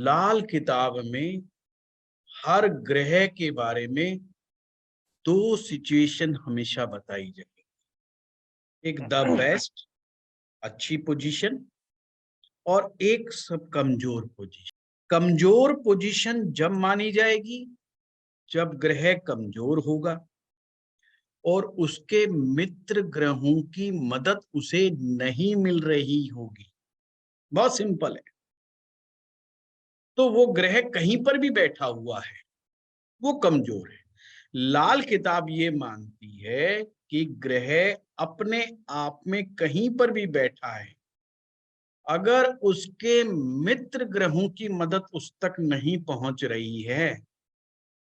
लाल किताब में हर ग्रह के बारे में दो सिचुएशन हमेशा बताई जाएगी। एक द बेस्ट, अच्छी पोजीशन, और एक सब कमजोर पोजीशन। कमजोर पोजीशन जब मानी जाएगी जब ग्रह कमजोर होगा और उसके मित्र ग्रहों की मदद उसे नहीं मिल रही होगी। बहुत सिंपल है। तो वो ग्रह कहीं पर भी बैठा हुआ है, वो कमजोर है। लाल किताब ये मानती है कि ग्रह अपने आप में कहीं पर भी बैठा है, अगर उसके मित्र ग्रहों की मदद उस तक नहीं पहुंच रही है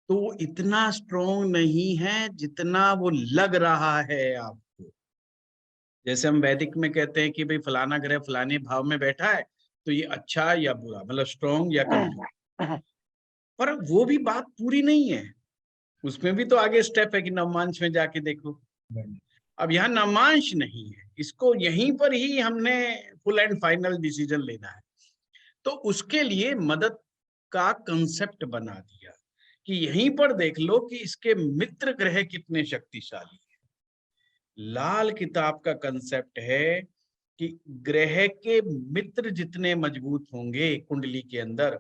तो वो इतना स्ट्रोंग नहीं है जितना वो लग रहा है आपको। जैसे हम वैदिक में कहते हैं कि भाई फलाना ग्रह फलाने भाव में बैठा है तो ये अच्छा या बुरा, मतलब स्ट्रोंग या कमजोर। पर वो भी बात पूरी नहीं है, उसमें भी तो आगे स्टेप है कि नवमांश में जाके देखो। अब यहाँ नवमांश नहीं है, इसको यहीं पर ही हमने फुल एंड फाइनल डिसीजन लेना है। तो उसके लिए मदद का कंसेप्ट बना दिया कि यहीं पर देख लो कि इसके मित्र ग्रह कितने शक्तिशाली हैं। लाल किताब का कंसेप्ट है कि ग्रह के मित्र जितने मजबूत होंगे कुंडली के अंदर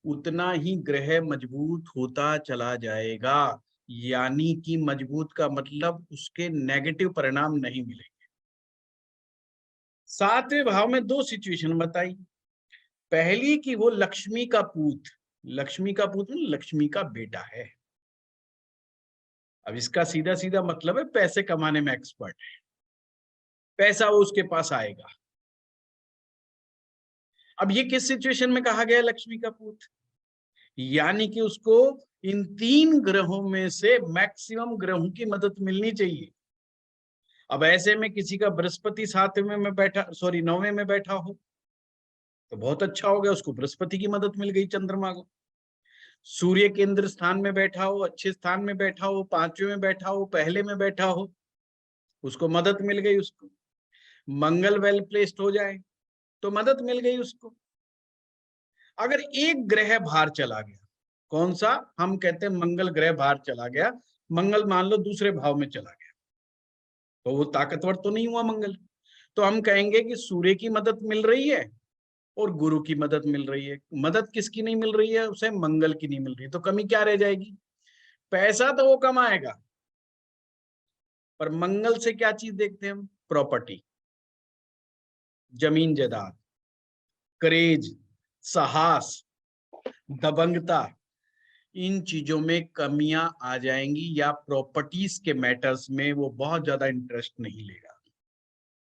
उतना ही ग्रह मजबूत होता चला जाएगा। यानी कि मजबूत का मतलब उसके नेगेटिव परिणाम नहीं मिलेंगे। सातवें भाव में दो सिचुएशन बताई। पहली कि वो लक्ष्मी का पूत, लक्ष्मी का पूत लक्ष्मी का बेटा है। अब इसका सीधा सीधा मतलब है पैसे कमाने में एक्सपर्ट है, पैसा वो उसके पास आएगा। अब ये किस सिचुएशन में कहा गया लक्ष्मी का पूत? यानी कि उसको इन तीन ग्रहों में से मैक्सिमम ग्रहों की मदद मिलनी चाहिए। अब ऐसे में किसी का बृहस्पति सातवें में बैठा, सॉरी नौवें में बैठा हो तो बहुत अच्छा हो गया, उसको बृहस्पति की मदद मिल गई चंद्रमा को। सूर्य केंद्र स्थान में बैठा हो, अच्छे स्थान में बैठा हो, पांचवें में बैठा हो, पहले में बैठा हो, उसको मदद मिल गई। उसको मंगल वेल प्लेस्ड हो जाए तो मदद मिल गई उसको। अगर एक ग्रह बाहर चला गया, कौन सा? हम कहते हैं मंगल ग्रह बाहर चला गया, मंगल मान लो दूसरे भाव में चला गया, तो वो ताकतवर तो नहीं हुआ मंगल। तो हम कहेंगे कि सूर्य की मदद मिल रही है और गुरु की मदद मिल रही है। मदद किसकी नहीं मिल रही है? उसे मंगल की नहीं मिल रही। तो कमी क्या रह जाएगी? पैसा तो वो कमाएगा, पर मंगल से क्या चीज देखते हैं हम? प्रॉपर्टी, जमीन जायदाद, करेज, साहस, दबंगता, इन चीजों में कमियां आ जाएंगी, या प्रॉपर्टीज के मैटर्स में वो बहुत ज्यादा इंटरेस्ट नहीं लेगा,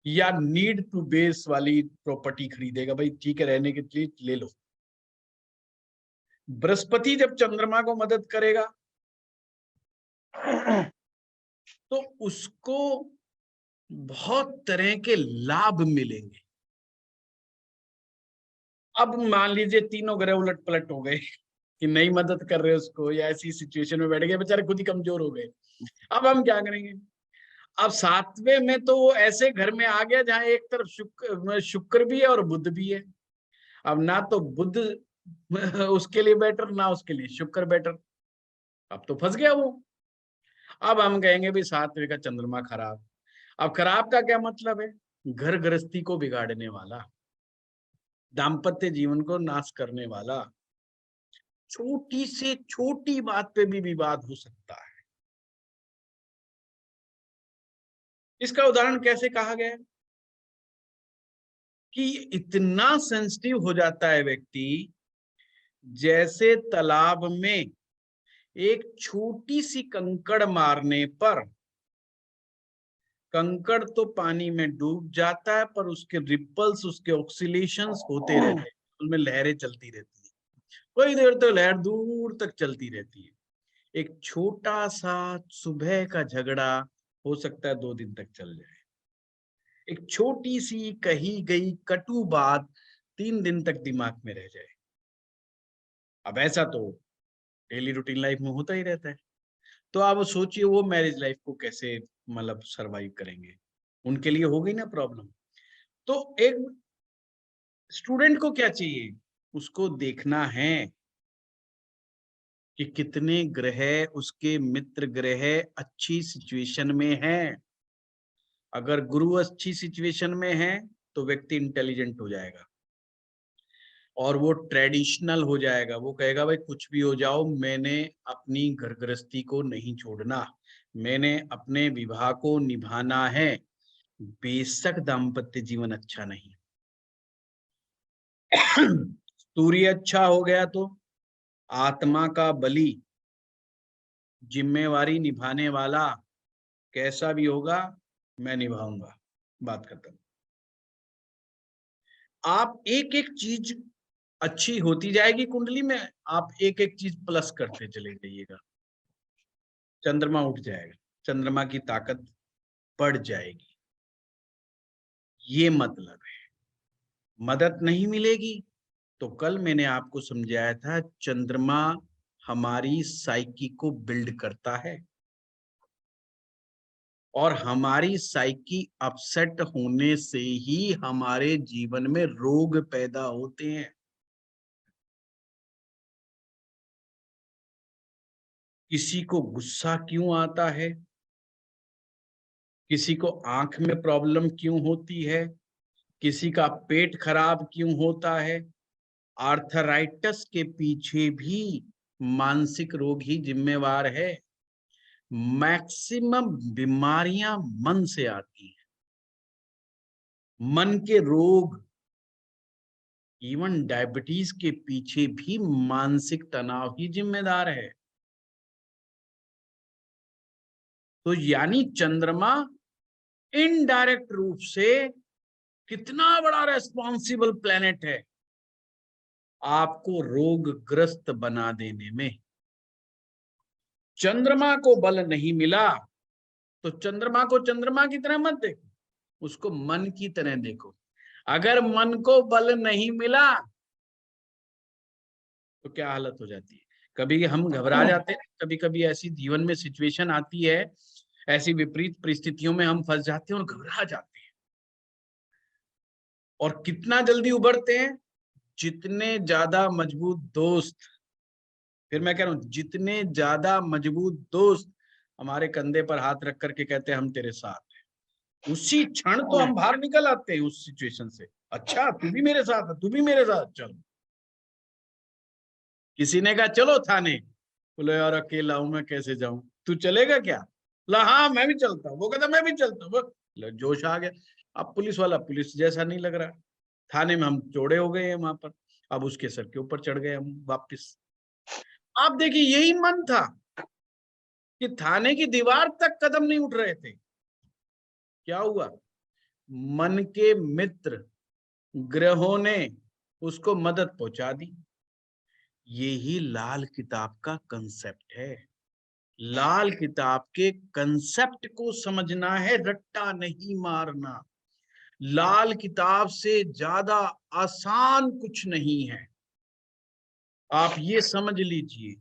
या नीड टू बेस वाली प्रॉपर्टी खरीदेगा। भाई ठीक है, रहने के लिए ले लो। बृहस्पति जब चंद्रमा को मदद करेगा तो उसको बहुत तरह के लाभ मिलेंगे। अब मान लीजिए तीनों ग्रह उलट पलट हो गए कि नहीं मदद कर रहे उसको, या ऐसी सिचुएशन में बैठ गए, बेचारे खुद ही कमजोर हो गए। अब हम क्या करेंगे? अब सातवें में तो वो ऐसे घर में आ गया जहां एक तरफ शुक्र भी है और बुध भी है। अब ना तो बुध उसके लिए बेटर, ना उसके लिए शुक्र बेटर। अब तो फंस गया वो। अब हम कहेंगे भाई सातवें का चंद्रमा खराब। अब खराब का क्या मतलब है? घर गृहस्थी को बिगाड़ने वाला, दाम्पत्य जीवन को नाश करने वाला, छोटी से छोटी बात पे भी विवाद हो सकता है। इसका उदाहरण कैसे कहा गया कि इतना सेंसिटिव हो जाता है व्यक्ति, जैसे तालाब में एक छोटी सी कंकड़ मारने पर कंकड़ तो पानी में डूब जाता है, पर उसके रिपल्स, उसके ऑक्सीलेशंस होते रहते हैं, उनमें लहरें चलती रहती है, कोई देर तक लहर दूर तक चलती रहती है। एक छोटा सा सुबह का झगड़ा हो सकता है 2 दिन तक चल जाए। एक छोटी सी कही गई कटु बात 3 दिन तक दिमाग में रह जाए। अब ऐसा तो डेली रूटीन लाइफ में होता ही रहता है। तो आप सोचिए वो मैरिज लाइफ को कैसे मतलब सरवाइव करेंगे, उनके लिए हो गई ना प्रॉब्लम। तो एक स्टूडेंट को क्या चाहिए? उसको देखना है कि कितने ग्रह, उसके मित्र ग्रह अच्छी सिचुएशन में हैं। अगर गुरु अच्छी सिचुएशन में है तो व्यक्ति इंटेलिजेंट हो जाएगा और वो ट्रेडिशनल हो जाएगा। वो कहेगा भाई कुछ भी हो जाओ, मैंने अपनी घर गृहस्थी को नहीं छोड़ना, मैंने अपने विवाह को निभाना है, बेशक दाम्पत्य जीवन अच्छा नहीं। सूर्य अच्छा हो गया तो आत्मा का बलि, जिम्मेवारी निभाने वाला, कैसा भी होगा मैं निभाऊंगा। बात खत्म। आप एक एक चीज अच्छी होती जाएगी कुंडली में, आप एक एक चीज प्लस करते चले जाइएगा, चंद्रमा उठ जाएगा, चंद्रमा की ताकत बढ़ जाएगी। ये मतलब है। मदद नहीं मिलेगी तो कल मैंने आपको समझाया था, चंद्रमा हमारी साइकी को बिल्ड करता है और हमारी साइकी अपसेट होने से ही हमारे जीवन में रोग पैदा होते हैं। किसी को गुस्सा क्यों आता है, किसी को आंख में प्रॉब्लम क्यों होती है, किसी का पेट खराब क्यों होता है, आर्थराइटिस के पीछे भी मानसिक रोग ही जिम्मेवार है। मैक्सिमम बीमारियां मन से आती हैं, मन के रोग, इवन डायबिटीज के पीछे भी मानसिक तनाव ही जिम्मेदार है। तो यानी चंद्रमा इनडायरेक्ट रूप से कितना बड़ा रेस्पॉन्सिबल प्लेनेट है आपको रोगग्रस्त बना देने में। चंद्रमा को बल नहीं मिला तो चंद्रमा को चंद्रमा की तरह मत देखो, उसको मन की तरह देखो। अगर मन को बल नहीं मिला तो क्या हालत हो जाती है। कभी हम घबरा जाते हैं, कभी कभी ऐसी जीवन में सिचुएशन आती है, ऐसी विपरीत परिस्थितियों में हम फंस जाते हैं और घबरा जाते हैं। और कितना जल्दी उभरते हैं, जितने ज्यादा मजबूत दोस्त, फिर मैं कह रहा हूं जितने ज्यादा मजबूत दोस्त हमारे कंधे पर हाथ रख करके कहते हैं हम तेरे साथ हैं, उसी क्षण तो हम बाहर निकल आते हैं उस सिचुएशन से। अच्छा तू भी मेरे साथ है, तू भी मेरे साथ चल। किसी ने कहा चलो थाने, बोले यार अकेला हूं मैं कैसे जाऊं, तू चलेगा क्या? बोला हाँ मैं भी चलता हूँ। वो कहता मैं भी चलता हूँ। जोश आ गया। अब पुलिस वाला पुलिस जैसा नहीं लग रहा, थाने में हम जोड़े हो गए हैं वहां पर, अब उसके सर के ऊपर चढ़ गए हम वापिस। आप देखिए यही मन था कि थाने की दीवार तक कदम नहीं उठ रहे थे। क्या हुआ, मन के मित्र ग्रहों ने उसको मदद पहुंचा दी। यही लाल किताब का कंसेप्ट है। लाल किताब के कंसेप्ट को समझना है, रट्टा नहीं मारना। लाल किताब से ज्यादा आसान कुछ नहीं है, आप ये समझ लीजिए।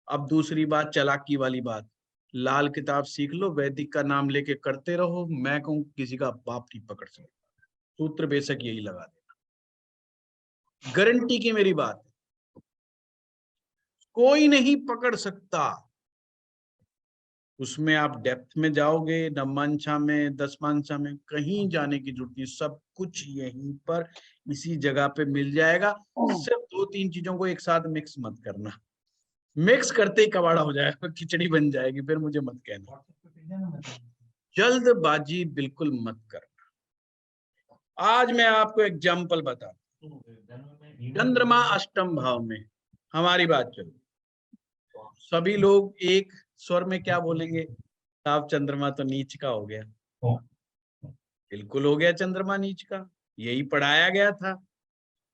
अब दूसरी बात, चालाकी वाली बात, लाल किताब सीख लो, वैदिक का नाम लेके करते रहो, मैं कहूं किसी का बाप नहीं पकड़ सकता। सूत्र बेशक यही लगा देना, गारंटी की मेरी बात है, कोई नहीं पकड़ सकता। उसमें आप डेप्थ में जाओगे, नवमांशा में, दसमांशा में, कहीं जाने की जरूरत नहीं, सब कुछ यहीं पर इसी जगह पे मिल जाएगा। सिर्फ दो तीन चीजों को एक साथ मिक्स मत करना, मिक्स करते ही कबाड़ा हो जाएगा, खिचड़ी बन जाएगी, फिर मुझे मत कहना। जल्दबाजी बिल्कुल मत करना। आज मैं आपको एग्जाम्पल बता, चंद्रमा अष्टम भाव में हमारी बात चलो, सभी लोग एक स्वर में क्या बोलेंगे, साहब चंद्रमा तो नीच का हो गया। बिल्कुल हो गया चंद्रमा नीच का, यही पढ़ाया गया था।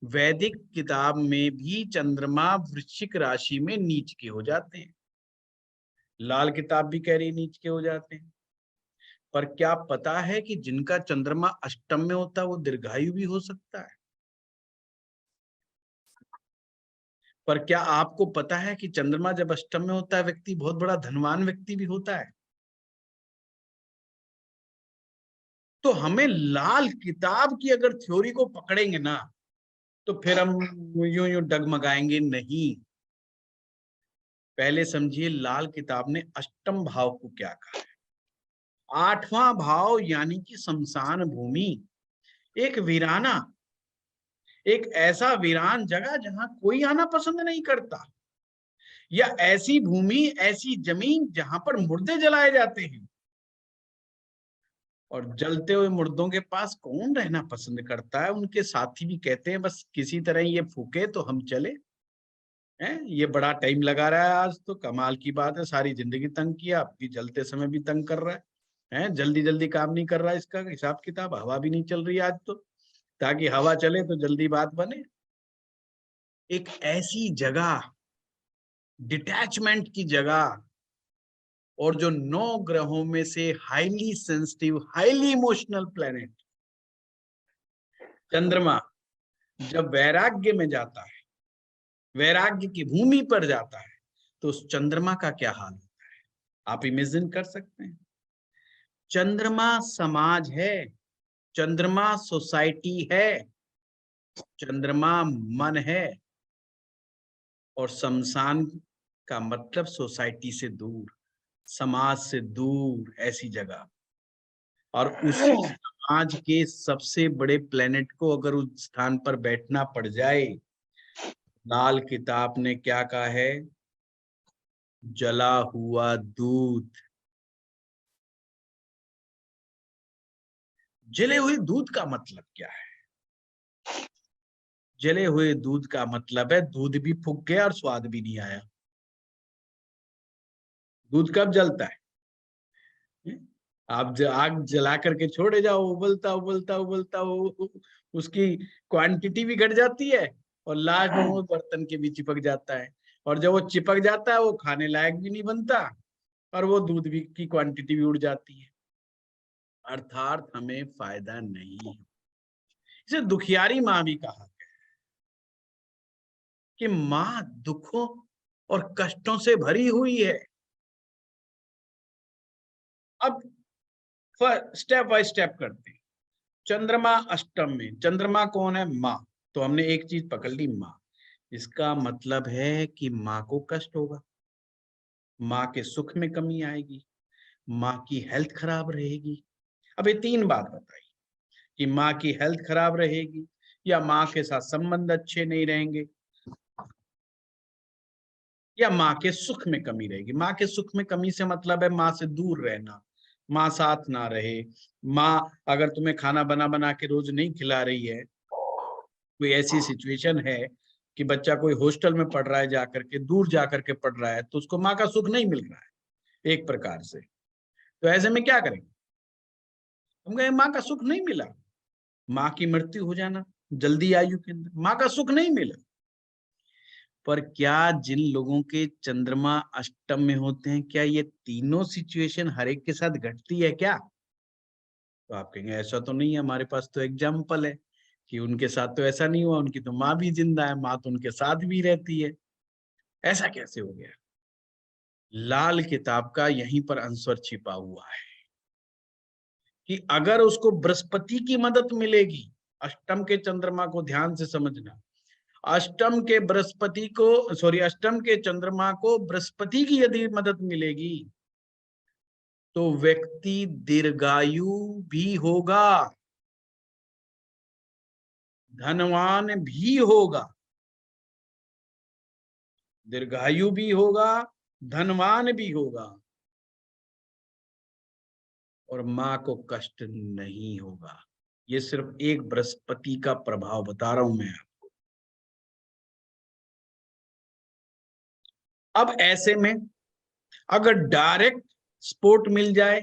वैदिक किताब में भी चंद्रमा वृश्चिक राशि में नीच के हो जाते हैं, लाल किताब भी कह रही नीच के हो जाते हैं। पर क्या पता है कि जिनका चंद्रमा अष्टम में होता है वो दीर्घायु भी हो सकता है? पर क्या आपको पता है कि चंद्रमा जब अष्टम में होता है व्यक्ति बहुत बड़ा धनवान व्यक्ति भी होता है? तो हमें लाल किताब की अगर थ्योरी को पकड़ेंगे ना, तो फिर हम यूं यूं डगमगाएंगे नहीं। पहले समझिए लाल किताब ने अष्टम भाव को क्या कहा है। आठवां भाव यानी कि शमशान भूमि, एक वीराना, एक ऐसा वीरान जगह जहां कोई आना पसंद नहीं करता, या ऐसी भूमि, ऐसी जमीन जहां पर मुर्दे जलाए जाते हैं। और जलते हुए मुर्दों के पास कौन रहना पसंद करता है। उनके साथी भी कहते हैं बस किसी तरह ये फूके तो हम चले। हैं, ये बड़ा टाइम लगा रहा है, आज तो कमाल की बात है, सारी जिंदगी तंग किया, अब भी जलते समय भी तंग कर रहा है। हैं, जल्दी जल्दी काम नहीं कर रहा है, इसका हिसाब किताब। हवा भी नहीं चल रही आज तो, ताकि हवा चले तो जल्दी बात बने। एक ऐसी जगह, डिटैचमेंट की जगह, और जो 9 ग्रहों में से highly sensitive, highly emotional planet चंद्रमा जब वैराग्य में जाता है, वैराग्य की भूमि पर जाता है, तो उस चंद्रमा का क्या हाल होता है आप इमेजिन कर सकते हैं। चंद्रमा समाज है, चंद्रमा सोसाइटी है, चंद्रमा मन है। और शमशान का मतलब सोसाइटी से दूर, समाज से दूर, ऐसी जगह। और उसी समाज के सबसे बड़े प्लेनेट को अगर उस स्थान पर बैठना पड़ जाए, लाल किताब ने क्या कहा है, जला हुआ दूध। जले हुए दूध का मतलब क्या है? जले हुए दूध का मतलब है दूध भी फूक गया और स्वाद भी नहीं आया। दूध कब जलता है? आप आग जला करके छोड़े जाओ, उबलता उबलता उबलता उसकी क्वांटिटी भी घट जाती है, और लास्ट में वो बर्तन के भी चिपक जाता है। और जब वो चिपक जाता है वो खाने लायक भी नहीं बनता, और वो दूध भी की क्वांटिटी भी उड़ जाती है। अर्थात हमें फायदा नहीं है। इसे दुखियारी माँ भी कहा गया कि माँ दुखों और कष्टों से भरी हुई है। अब स्टेप बाय स्टेप करते हैं। चंद्रमा अष्टम में, चंद्रमा कौन है? माँ। तो हमने एक चीज पकड़ ली, माँ। इसका मतलब है कि माँ को कष्ट होगा, माँ के सुख में कमी आएगी, माँ की हेल्थ खराब रहेगी। अब ये 3 बात बताई कि माँ की हेल्थ खराब रहेगी, या माँ के साथ संबंध अच्छे नहीं रहेंगे, या माँ के सुख में कमी रहेगी। माँ के सुख में कमी से मतलब है माँ से दूर रहना, माँ साथ ना रहे। माँ अगर तुम्हें खाना बना बना के रोज नहीं खिला रही है, कोई ऐसी सिचुएशन है कि बच्चा कोई हॉस्टल में पढ़ रहा है, जाकर के दूर जाकर के पढ़ रहा है, तो उसको माँ का सुख नहीं मिल रहा है एक प्रकार से। तो ऐसे में क्या करेंगे? हम कहें माँ का सुख नहीं मिला, माँ की मृत्यु हो जाना जल्दी आयु के अंदर, माँ का सुख नहीं मिला। पर क्या जिन लोगों के चंद्रमा अष्टम में होते हैं, क्या ये तीनों सिचुएशन हर एक के साथ घटती है क्या? तो आप कहेंगे ऐसा तो नहीं है, हमारे पास तो एग्जाम्पल है कि उनके साथ तो ऐसा नहीं हुआ, उनकी तो माँ भी जिंदा है, माँ तो उनके साथ भी रहती है। ऐसा कैसे हो गया? लाल किताब का यहीं पर आंसर छिपा हुआ है कि अगर उसको बृहस्पति की मदद मिलेगी, अष्टम के चंद्रमा को ध्यान से समझना, अष्टम के बृहस्पति को, सॉरी, अष्टम के चंद्रमा को बृहस्पति की यदि मदद मिलेगी, तो व्यक्ति दीर्घायु भी होगा, धनवान भी होगा। दीर्घायु भी होगा, धनवान भी होगा, और मां को कष्ट नहीं होगा। ये सिर्फ एक बृहस्पति का प्रभाव बता रहा हूं मैं। अब ऐसे में अगर डायरेक्ट सपोर्ट मिल जाए,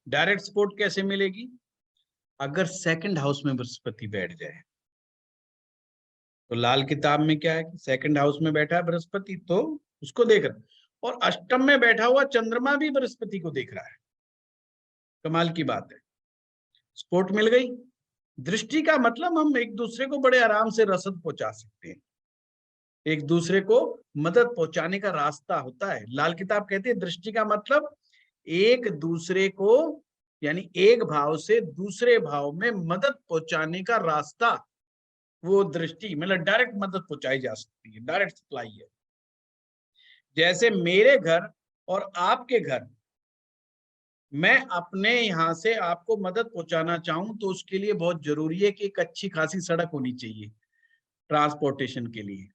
डायरेक्ट सपोर्ट कैसे मिलेगी? अगर सेकंड हाउस में बृहस्पति बैठ जाए, तो लाल किताब में क्या है कि सेकंड हाउस में बैठा है बृहस्पति, तो उसको देख रहा है, और अष्टम में बैठा हुआ चंद्रमा भी बृहस्पति को देख रहा है। कमाल की बात है, सपोर्ट मिल गई। दृष्टि का मतलब हम एक दूसरे को बड़े आराम से रसद पहुंचा सकते हैं, एक दूसरे को मदद पहुंचाने का रास्ता होता है। लाल किताब कहती है दृष्टि का मतलब एक दूसरे को, यानी एक भाव से दूसरे भाव में मदद पहुंचाने का रास्ता। वो दृष्टि मतलब डायरेक्ट मदद पहुंचाई जा सकती है, डायरेक्ट सप्लाई है। जैसे मेरे घर और आपके घर, मैं अपने यहां से आपको मदद पहुंचाना चाहूं तो उसके लिए बहुत जरूरी है कि एक अच्छी खासी सड़क होनी चाहिए ट्रांसपोर्टेशन के लिए।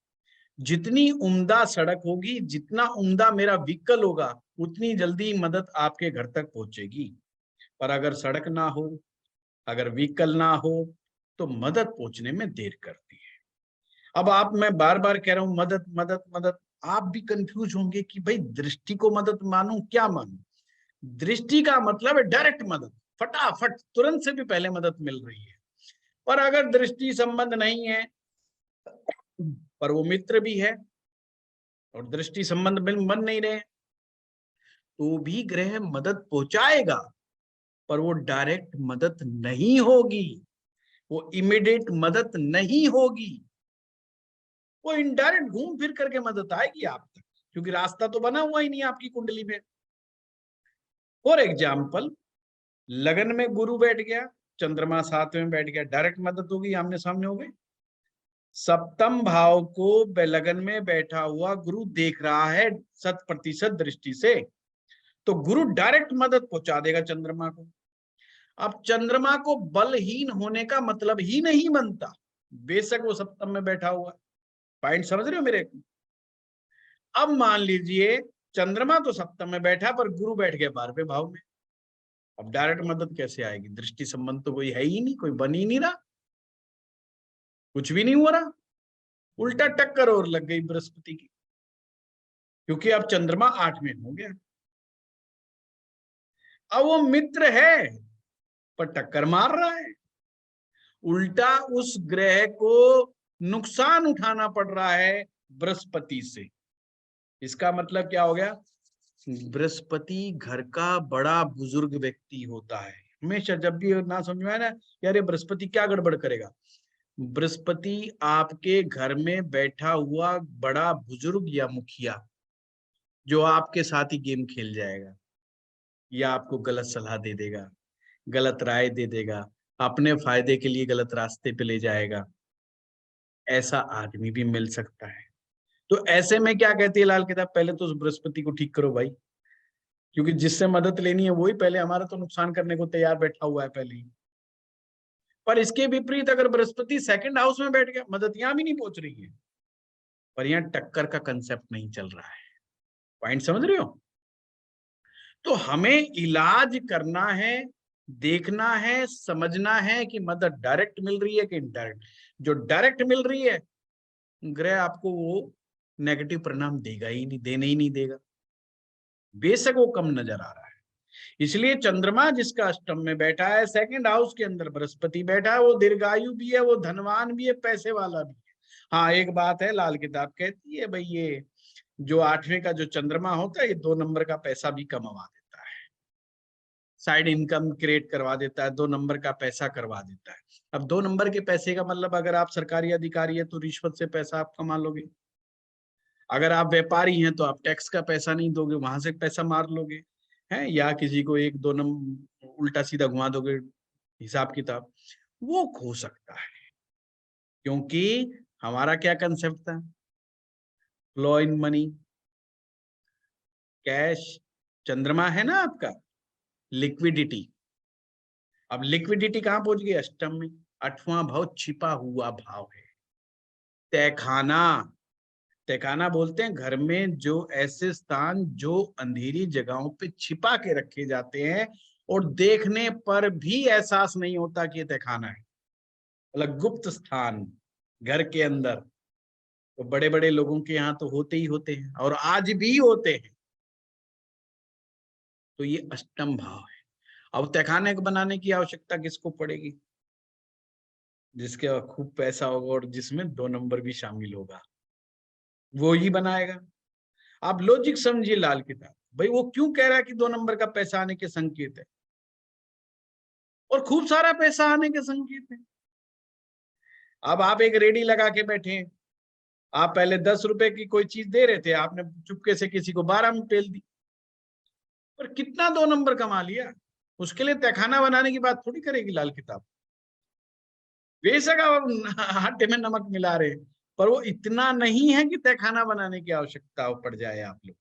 जितनी उम्दा सड़क होगी, जितना उम्दा मेरा व्हीकल होगा, उतनी जल्दी मदद आपके घर तक पहुंचेगी। पर अगर सड़क ना हो, अगर व्हीकल ना हो, तो मदद पहुंचने में देर करती है। अब आप, मैं बार बार कह रहा हूं मदद मदद मदद, आप भी कंफ्यूज होंगे कि भाई दृष्टि को मदद मानूं क्या मानूं। दृष्टि का मतलब है डायरेक्ट मदद, फटाफट तुरंत से भी पहले मदद मिल रही है। पर अगर दृष्टि संबंध नहीं है, पर वो मित्र भी है और दृष्टि संबंध बन नहीं रहे, तो भी ग्रह मदद पहुंचाएगा, पर वो डायरेक्ट मदद नहीं होगी, वो इमीडिएट मदद नहीं होगी, वो इनडायरेक्ट घूम फिर करके मदद आएगी आप तक, क्योंकि रास्ता तो बना हुआ ही नहीं आपकी कुंडली में। फॉर एग्जाम्पल, लगन में गुरु बैठ गया, चंद्रमा 7वें में बैठ गया, डायरेक्ट मदद होगी, आमने सामने हो गई। सप्तम भाव को लगन में बैठा हुआ गुरु देख रहा है 100% दृष्टि से, तो गुरु डायरेक्ट मदद पहुंचा देगा चंद्रमा को। अब चंद्रमा को बलहीन होने का मतलब ही नहीं बनता, बेशक वो सप्तम में बैठा हुआ। पॉइंट समझ रहे हो मेरे? अब मान लीजिए चंद्रमा तो सप्तम में बैठा, पर गुरु बैठ गया 12वें भाव में। अब डायरेक्ट मदद कैसे आएगी? दृष्टि संबंध तो कोई है ही नहीं, कोई बन ही नहीं रहा, कुछ भी नहीं हो रहा, उल्टा टक्कर और लग गई बृहस्पति की, क्योंकि अब चंद्रमा 8 में हो गया। अब वो मित्र है पर टक्कर मार रहा है, उल्टा उस ग्रह को नुकसान उठाना पड़ रहा है बृहस्पति से। इसका मतलब क्या हो गया? बृहस्पति घर का बड़ा बुजुर्ग व्यक्ति होता है। हमेशा जब भी ना समझ में आए ना, यार ये बृहस्पति क्या गड़बड़ करेगा, बृहस्पति आपके घर में बैठा हुआ बड़ा बुजुर्ग या मुखिया, जो आपके साथ ही गेम खेल जाएगा, या आपको गलत सलाह दे देगा, गलत राय दे देगा, अपने फायदे के लिए गलत रास्ते पे ले जाएगा, ऐसा आदमी भी मिल सकता है। तो ऐसे में क्या कहती है लाल किताब? पहले तो उस बृहस्पति को ठीक करो भाई, क्योंकि जिससे मदद लेनी है वही पहले हमारा तो नुकसान करने को तैयार बैठा हुआ है पहले ही। पर इसके विपरीत अगर बृहस्पति सेकंड हाउस में बैठ गया, मदद यहां भी नहीं पहुंच रही है, पर यहाँ टक्कर का कंसेप्ट नहीं चल रहा है। पॉइंट समझ रहे हो? तो हमें इलाज करना है, देखना है, समझना है कि मदद डायरेक्ट मिल रही है कि इनडायरेक्ट। जो डायरेक्ट मिल रही है, ग्रह आपको वो नेगेटिव परिणाम देगा ही नहीं, देने ही नहीं देगा, बेशक वो कम नजर आ रहा है। इसलिए चंद्रमा जिसका अष्टम में बैठा है, सेकंड हाउस के अंदर बृहस्पति बैठा है, वो दीर्घायु भी है, वो धनवान भी है, पैसे वाला भी है। हाँ, एक बात है, लाल किताब कहती है भाई ये जो 8वें का जो चंद्रमा होता है, ये 2 नंबर का पैसा भी कमवा देता है, साइड इनकम क्रिएट करवा देता है, 2 नंबर का पैसा करवा देता है। अब 2 नंबर के पैसे का मतलब, अगर आप सरकारी अधिकारी है तो रिश्वत से पैसा आप कमा लोगे, अगर आप व्यापारी हैं तो आप टैक्स का पैसा नहीं दोगे, वहां से पैसा मार लोगे, है, या किसी को 1-2 नंबर उल्टा सीधा घुमा दोगे हिसाब किताब, वो खो सकता है। क्योंकि हमारा क्या कंसेप्ट था? फ्लो इन मनी, कैश, चंद्रमा है ना आपका, लिक्विडिटी। अब लिक्विडिटी कहां पहुंच गई? अष्टम में। 8वां भाव छिपा हुआ भाव है। तहखाना, तहखाना बोलते हैं घर में जो ऐसे स्थान जो अंधेरी जगहों पे छिपा के रखे जाते हैं और देखने पर भी एहसास नहीं होता कि ये तहखाना है, मतलब गुप्त स्थान घर के अंदर। तो बड़े बड़े लोगों के यहाँ तो होते ही होते हैं और आज भी होते हैं। तो ये अष्टम भाव है। अब तहखाने को बनाने की आवश्यकता किसको पड़ेगी? जिसके खूब पैसा होगा और जिसमें 2 नंबर भी शामिल होगा, वो ही बनाएगा। आप लॉजिक समझिए लाल किताब, भाई वो क्यों कह रहा है कि 2 नंबर का पैसा आने के संकेत है और खूब सारा पैसा आने के संकेत है। अब आप एक रेडी लगा के बैठे हैं, आप पहले 10 रुपए की कोई चीज दे रहे थे, आपने चुपके से किसी को 12 में पेल दी, पर कितना 2 नंबर कमा लिया। उसके लिए तहखाना बनाने की बात थोड़ी करेगी लाल किताब। बेशक आप आटे में नमक मिला रहे, पर वो इतना नहीं है कि तय खाना बनाने की आवश्यकता पड़ जाए आप लोग।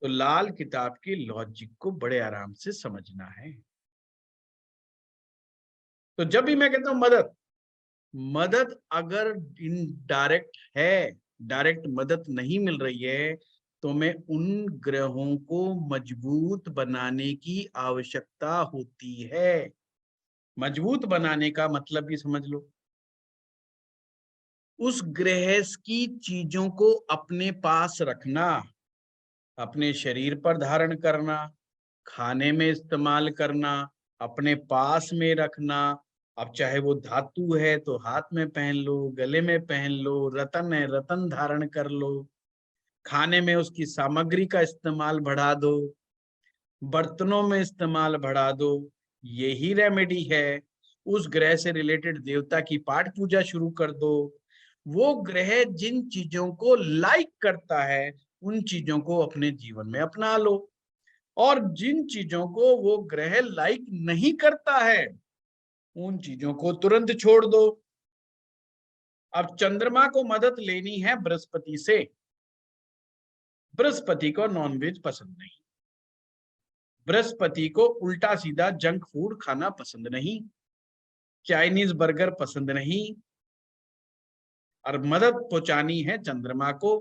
तो लाल किताब की लॉजिक को बड़े आराम से समझना है। तो जब भी मैं कहता हूं मदद, मदद अगर इनडायरेक्ट है, डायरेक्ट मदद नहीं मिल रही है, तो मैं उन ग्रहों को मजबूत बनाने की आवश्यकता होती है। मजबूत बनाने का मतलब भी समझ लो, उस ग्रह की चीजों को अपने पास रखना, अपने शरीर पर धारण करना, खाने में इस्तेमाल करना, अपने पास में रखना। अब चाहे वो धातु है तो हाथ में पहन लो, गले में पहन लो, रतन है रतन धारण कर लो, खाने में उसकी सामग्री का इस्तेमाल बढ़ा दो, बर्तनों में इस्तेमाल बढ़ा दो। यही रेमेडी है। उस ग्रह से रिलेटेड देवता की पाठ पूजा शुरू कर दो। वो ग्रह जिन चीजों को लाइक करता है, उन चीजों को अपने जीवन में अपना लो, और जिन चीजों को वो ग्रह लाइक नहीं करता है, उन चीजों को तुरंत छोड़ दो। अब चंद्रमा को मदद लेनी है बृहस्पति से। बृहस्पति को नॉनवेज पसंद नहीं, बृहस्पति को उल्टा सीधा जंक फूड खाना पसंद नहीं, चाइनीज बर्गर पसंद नहीं, और मदद पहुंचानी है चंद्रमा को।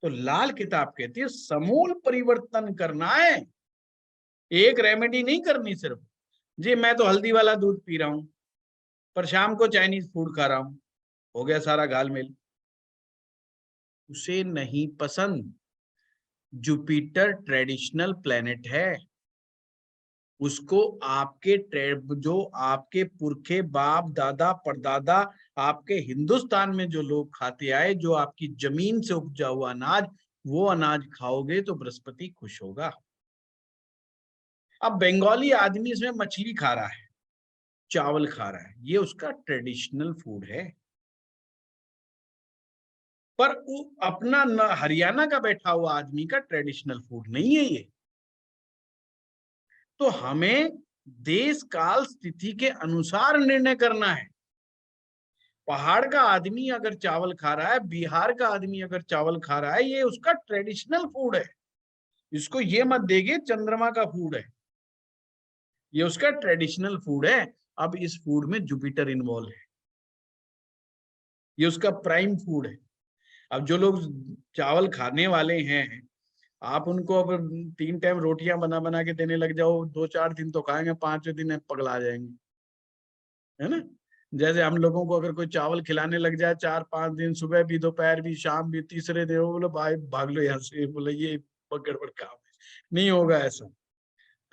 तो लाल किताब कहती है समूल परिवर्तन करना है, एक रेमेडी नहीं करनी सिर्फ। जी मैं तो हल्दी वाला दूध पी रहा हूं, पर शाम को चाइनीज फूड खा रहा हूं, हो गया सारा गालमेल। उसे नहीं पसंद। जुपिटर ट्रेडिशनल प्लेनेट है, उसको आपके जो आपके पुरखे बाप दादा परदादा आपके हिंदुस्तान में जो लोग खाते आए, जो आपकी जमीन से उपजा हुआ अनाज, वो अनाज खाओगे तो बृहस्पति खुश होगा। अब बंगाली आदमी इसमें मछली खा रहा है, चावल खा रहा है, ये उसका ट्रेडिशनल फूड है। पर वो अपना हरियाणा का बैठा हुआ आदमी का ट्रेडिशनल फूड नहीं है ये। तो हमें देश काल स्थिति के अनुसार निर्णय करना है। पहाड़ का आदमी अगर चावल खा रहा है, बिहार का आदमी अगर चावल खा रहा है, ये उसका ट्रेडिशनल फूड है। इसको ये मत देगे चंद्रमा का फूड है, ये उसका ट्रेडिशनल फूड है। अब इस फूड में जुपिटर इन्वॉल्व है, ये उसका प्राइम फूड है। अब जो लोग चावल खाने वाले हैं, आप उनको अब 3 टाइम रोटियां बना बना के देने लग जाओ, 2-4 दिन तो खाएंगे, 5वें दिन पगला जाएंगे, है ना। जैसे हम लोगों को अगर कोई चावल खिलाने लग जाए 4-5 दिन, सुबह भी दोपहर भी शाम भी, तीसरे दिन बोलो भाई भाग लो यहाँ से, बोले ये गड़बड़ काम है, नहीं होगा ऐसा।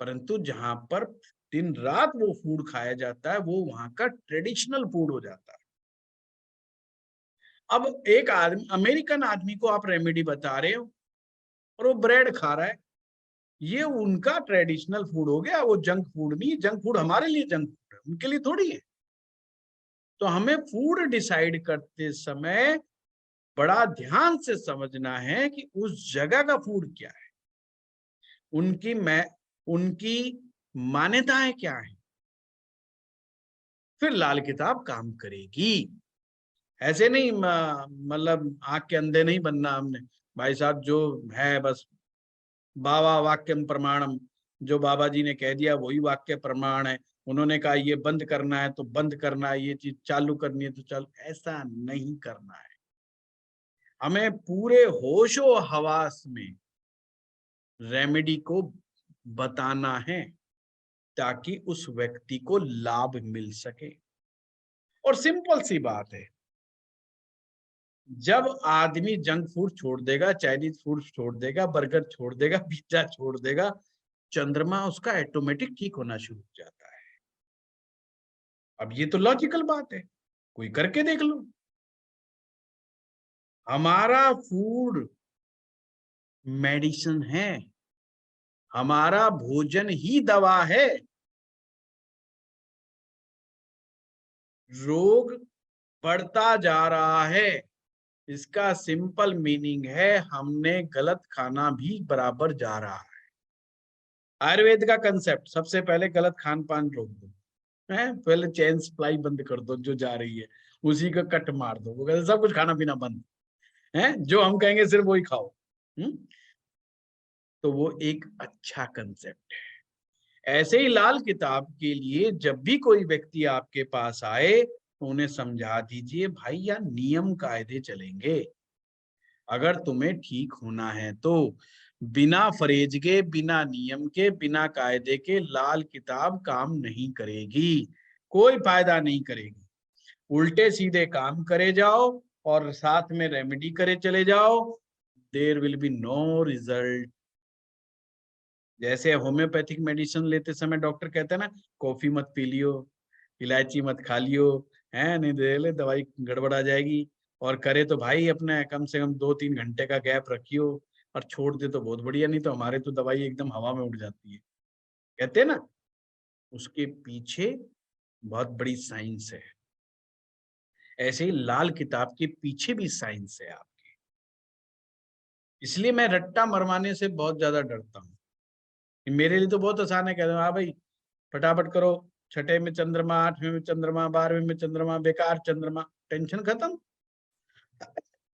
परंतु जहां पर दिन रात वो फूड खाया जाता है, वो वहां का ट्रेडिशनल फूड हो जाता है। अब एक आदमी, अमेरिकन आदमी को आप रेमेडी बता रहे हो और वो ब्रेड खा रहा है, ये उनका ट्रेडिशनल फूड हो गया, वो जंक फूड नहीं। जंक फूड हमारे लिए जंक फूड है, उनके लिए थोड़ी है। तो हमें फूड डिसाइड करते समय बड़ा ध्यान से समझना है कि उस जगह का फूड क्या है, उनकी मान्यताएं क्या है, फिर लाल किताब काम करेगी। ऐसे नहीं मतलब आंख के अंधे नहीं बनना हमने, भाई साहब जो है बस बाबा वाक्यम प्रमाणम, जो बाबा जी ने कह दिया वही वाक्य प्रमाण है। उन्होंने कहा ये बंद करना है तो बंद करना है, ये चीज चालू करनी है तो चालू, ऐसा नहीं करना है। हमें पूरे होशो हवास में रेमेडी को बताना है, ताकि उस व्यक्ति को लाभ मिल सके। और सिंपल सी बात है, जब आदमी जंक फूड छोड़ देगा, चाइनीज फूड छोड़ देगा, बर्गर छोड़ देगा, पिज्जा छोड़ देगा, चंद्रमा उसका ऑटोमेटिक ठीक होना शुरू हो जाता है। अब ये तो लॉजिकल बात है, कोई करके देख लो। हमारा फूड मेडिसिन है, हमारा भोजन ही दवा है। रोग बढ़ता जा रहा है, इसका सिंपल मीनिंग है हमने गलत खाना भी बराबर जा रहा है। आयुर्वेद का कंसेप्ट, सबसे पहले गलत खान पान रोक दो, है, पहले चेन सप्लाई बंद कर दो जो जा रही है, उसी का कट मार दो। वो कहते सब कुछ खाना पीना बंद है, जो हम कहेंगे सिर्फ वही खाओ। तो वो एक अच्छा कंसेप्ट है। ऐसे ही लाल किताब के लिए जब भी कोई व्यक्ति आपके पास आए तो उन्हें समझा दीजिए, भाई यार नियम कायदे चलेंगे। अगर तुम्हें ठीक होना है तो बिना फरेज के, बिना नियम के, बिना कायदे के लाल किताब काम नहीं करेगी, कोई फायदा नहीं करेगी। उल्टे सीधे काम करे जाओ और साथ में रेमेडी करे चले जाओ, there will be no result. जैसे होम्योपैथिक मेडिसिन लेते समय डॉक्टर कहते हैं ना, कॉफी मत पी लियो, इलायची मत खा लियो, है नहीं दे ले दवाई गड़बड़ा जाएगी। और करे तो भाई अपने कम से कम 2-3 घंटे का गैप रखियो, और छोड़ दे तो बहुत बढ़िया, नहीं तो हमारे तो दवाई एकदम हवा में उड़ जाती है, कहते हैं ना। उसके पीछे बहुत बड़ी साइंस है। ऐसे ही लाल किताब के पीछे भी साइंस है आपकी। इसलिए मैं रट्टा मरवाने से बहुत ज्यादा डरता हूँ। मेरे लिए तो बहुत आसान है, कह दो हाँ भाई फटाफट करो, छठे में चंद्रमा, 8वें में चंद्रमा, 12वें में चंद्रमा, बेकार चंद्रमा, टेंशन खत्म।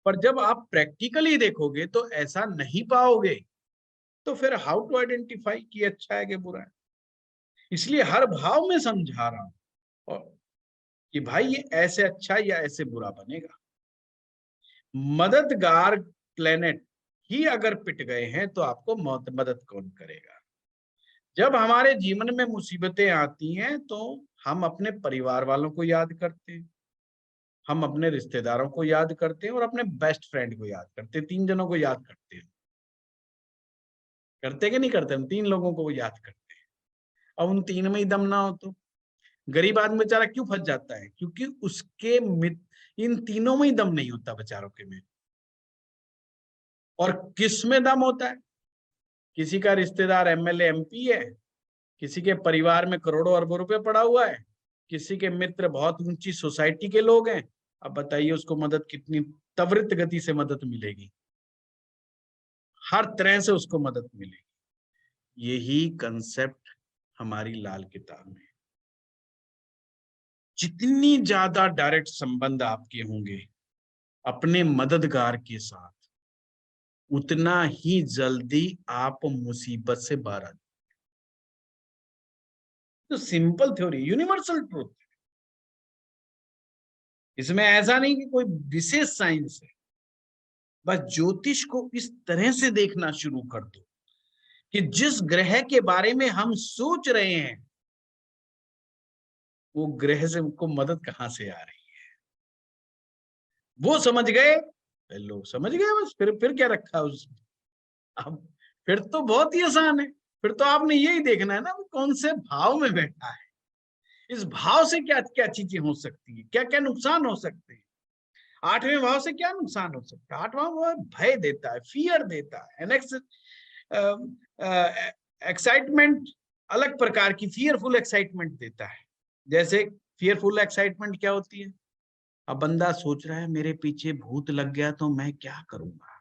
पर जब आप प्रैक्टिकली देखोगे तो ऐसा नहीं पाओगे। तो फिर हाउ टू आइडेंटिफाई कि अच्छा है कि बुरा है। इसलिए हर भाव में समझा रहा हूं और कि भाई ये ऐसे अच्छा या ऐसे बुरा बनेगा। मददगार प्लेनेट ही अगर पिट गए हैं तो आपको मदद कौन करेगा। जब हमारे जीवन में मुसीबतें आती हैं तो हम अपने परिवार वालों को याद करते हैं, हम अपने रिश्तेदारों को याद करते हैं और अपने बेस्ट फ्रेंड को याद करते हैं। 3 जनों को याद करते हैं, करते कि नहीं करते? हम 3 लोगों को याद करते हैं। अब उन 3 में ही दम ना हो तो गरीब आदमी बेचारा क्यों फंस जाता है? क्योंकि उसके इन तीनों में ही दम नहीं होता बेचारों के में। और किस में दम होता है? किसी का रिश्तेदार एमएलए एमपी है, किसी के परिवार में करोड़ों अरबों रुपए पड़ा हुआ है, किसी के मित्र बहुत ऊंची सोसाइटी के लोग हैं। अब बताइए उसको मदद कितनी त्वरित गति से मदद मिलेगी, हर तरह से उसको मदद मिलेगी। यही कंसेप्ट हमारी लाल किताब में। जितनी ज्यादा डायरेक्ट संबंध आपके होंगे अपने मददगार के साथ, उतना ही जल्दी आप मुसीबत से बाहर आ। तो सिंपल थ्योरी, यूनिवर्सल ट्रूथ। इसमें ऐसा नहीं कि कोई विशेष साइंस है। बस ज्योतिष को इस तरह से देखना शुरू कर दो कि जिस ग्रह के बारे में हम सोच रहे हैं वो ग्रह से हमको मदद कहां से आ रही है, वो समझ गए। लोग समझ गए, बस फिर क्या रखा उसमें। अब फिर तो बहुत ही आसान है। फिर तो आपने यही देखना है ना वो कौन से भाव में बैठा है, इस भाव से क्या क्या चीजें हो सकती है, क्या क्या नुकसान हो सकते हैं। 8वें भाव से क्या नुकसान हो सकता है? 8वां भाव भय देता है, फियर देता है, एक्साइटमेंट, अलग प्रकार की फियरफुल एक्साइटमेंट देता है। जैसे फियरफुल एक्साइटमेंट क्या होती है? अब बंदा सोच रहा है मेरे पीछे भूत लग गया तो मैं क्या करूंगा,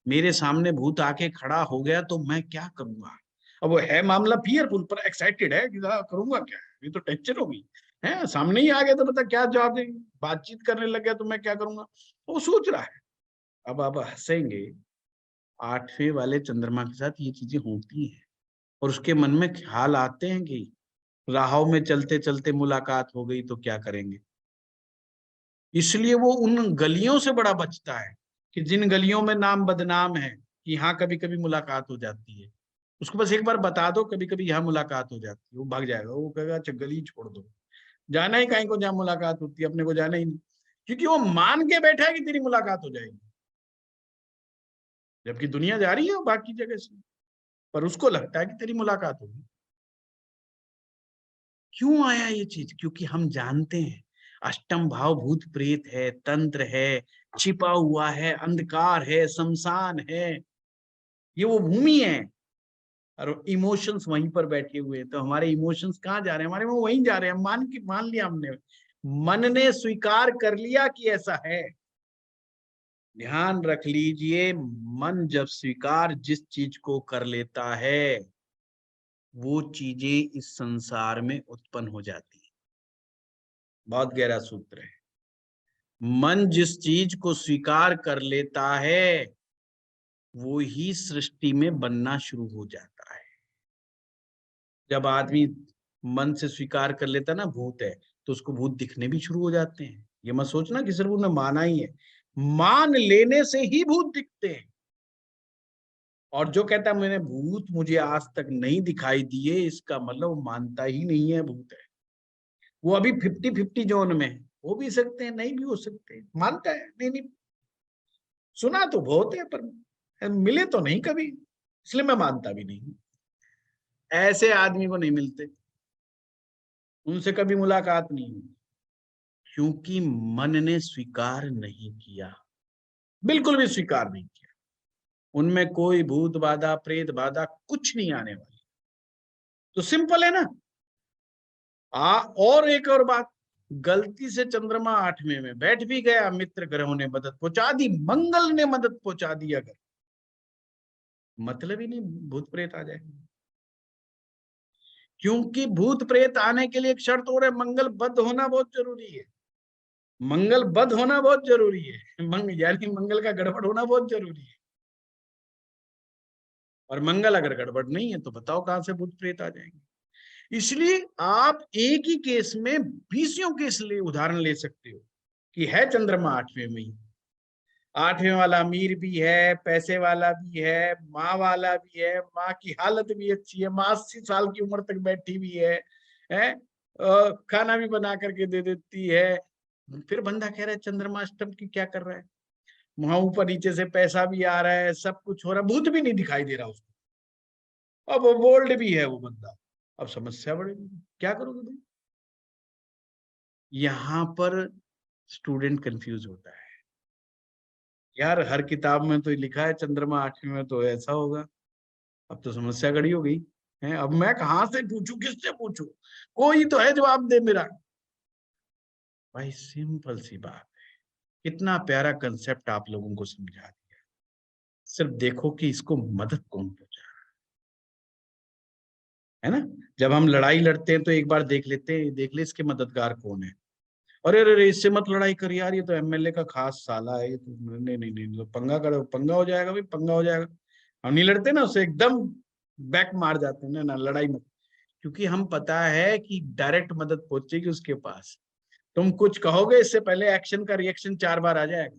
मेरे सामने भूत आके खड़ा हो गया तो मैं क्या करूंगा। अब वो है मामला फियरफुल पर एक्साइटेड है कि करूंगा क्या, ये तो टेंशन होगी है, सामने ही आ गया तो बता क्या जवाब देंगे, बातचीत करने लग गया तो मैं क्या करूंगा, वो सोच रहा है। अब आप हंसेंगे, 8वें वाले चंद्रमा के साथ ये चीजें होती हैं और उसके मन में ख्याल आते हैं कि राहों में चलते चलते मुलाकात हो गई तो क्या करेंगे। इसलिए वो उन गलियों से बड़ा बचता है कि जिन गलियों में नाम बदनाम है कि यहाँ कभी कभी मुलाकात हो जाती है। उसको बस एक बार बता दो कभी कभी यहाँ मुलाकात हो जाती है, वो भाग जाएगा, वो कहेगा अच्छा गली छोड़ दो, जाना ही कहीं को जहाँ मुलाकात होती है, अपने को जाना ही नहीं। क्योंकि वो मान के बैठा है कि तेरी मुलाकात हो जाएगी, जबकि दुनिया जा रही है बाकी जगह से, पर उसको लगता है कि तेरी मुलाकात होगी। क्यों आया ये चीज? क्योंकि हम जानते हैं अष्टम भाव भूत प्रेत है, तंत्र है, छिपा हुआ है, अंधकार है, शमशान है, ये वो भूमि है। और इमोशंस वहीं पर बैठे हुए हैं, तो हमारे इमोशंस कहाँ जा रहे हैं? हमारे वो वहीं जा रहे हैं। मान लिया हमने, मन ने स्वीकार कर लिया कि ऐसा है। ध्यान रख लीजिए, मन जब स्वीकार जिस चीज को कर लेता है वो चीजें इस संसार में उत्पन्न हो जाती है। बहुत गहरा सूत्र है। मन जिस चीज को स्वीकार कर लेता है वो ही सृष्टि में बनना शुरू हो जाता है। जब आदमी मन से स्वीकार कर लेता ना भूत है, तो उसको भूत दिखने भी शुरू हो जाते हैं। ये मत सोचना कि सिर्फ उन्हें माना ही है, मान लेने से ही भूत दिखते हैं। और जो कहता है मैंने भूत मुझे आज तक नहीं दिखाई दिए, इसका मतलब वो मानता ही नहीं है भूत है। वो अभी 50-50 जोन में है, हो भी सकते हैं नहीं भी हो सकते, मानता है नहीं नहीं, सुना तो बहुत है पर मिले तो नहीं कभी, इसलिए मैं मानता भी नहीं। ऐसे आदमी को नहीं मिलते, उनसे कभी मुलाकात नहीं हुई, क्योंकि मन ने स्वीकार नहीं किया, बिल्कुल भी स्वीकार नहीं किया। उनमें कोई भूत बाधा प्रेत बाधा कुछ नहीं आने वाली। तो सिंपल है ना। और एक और बात, गलती से चंद्रमा 8वें में बैठ भी गया, मित्र ग्रहों ने मदद पहुंचा दी, मंगल ने मदद पहुंचा दी, अगर मतलब ही नहीं भूत प्रेत आ जाएंगे। क्योंकि भूत प्रेत आने के लिए एक शर्त और है, मंगल बद्ध होना बहुत जरूरी है। मंगल बद्ध होना बहुत जरूरी है, यानी मंगल का गड़बड़ होना बहुत जरूरी है। और मंगल अगर गड़बड़ नहीं है तो बताओ कहां से भूत प्रेत आ जाएंगे। इसलिए आप एक ही केस में 20 केस ले उदाहरण ले सकते हो कि है चंद्रमा 8वें में ही, 8वें वाला अमीर भी है, पैसे वाला भी है, माँ वाला भी है, माँ की हालत भी अच्छी है, माँ 80 साल की उम्र तक बैठी भी है, खाना भी बना करके दे देती है। फिर बंदा कह रहा है चंद्रमा अष्टम की क्या कर रहा है, वहां ऊपर नीचे से पैसा भी आ रहा है, सब कुछ हो रहा है, भूत भी नहीं दिखाई दे रहा उसको, अब वो बोल्ड भी है वो बंदा। अब समस्या बढ़ेगी, क्या करोगे भाई। यहां पर स्टूडेंट कंफ्यूज होता है, यार हर किताब में तो लिखा है चंद्रमा 8वें में तो ऐसा होगा, अब तो समस्या खड़ी हो गई है, अब मैं कहां से पूछूं, किससे पूछूं, कोई तो है जवाब दे मेरा। भाई सिंपल सी बात है, कितना प्यारा कंसेप्ट आप लोगों को समझा दिया। सिर्फ देखो कि इसको मदद कौन पहुंचा है ना। जब हम लड़ाई लड़ते हैं तो एक बार देख लेते हैं, देख ले इसके मददगार कौन है। अरे अरे इससे मत लड़ाई कर यार, ये तो एमएलए का खास साला है, ये तो नहीं नहीं नहीं, तो पंगा करो, पंगा हो जाएगा भाई, पंगा हो जाएगा। हम नहीं लड़ते ना उससे, एकदम बैक मार जाते हैं ना, लड़ाई मत। क्योंकि हम पता है कि डायरेक्ट मदद पहुंचेगी उसके पास। तुम कुछ कहोगे इससे पहले एक्शन का रिएक्शन 4 बार आ जाएगा,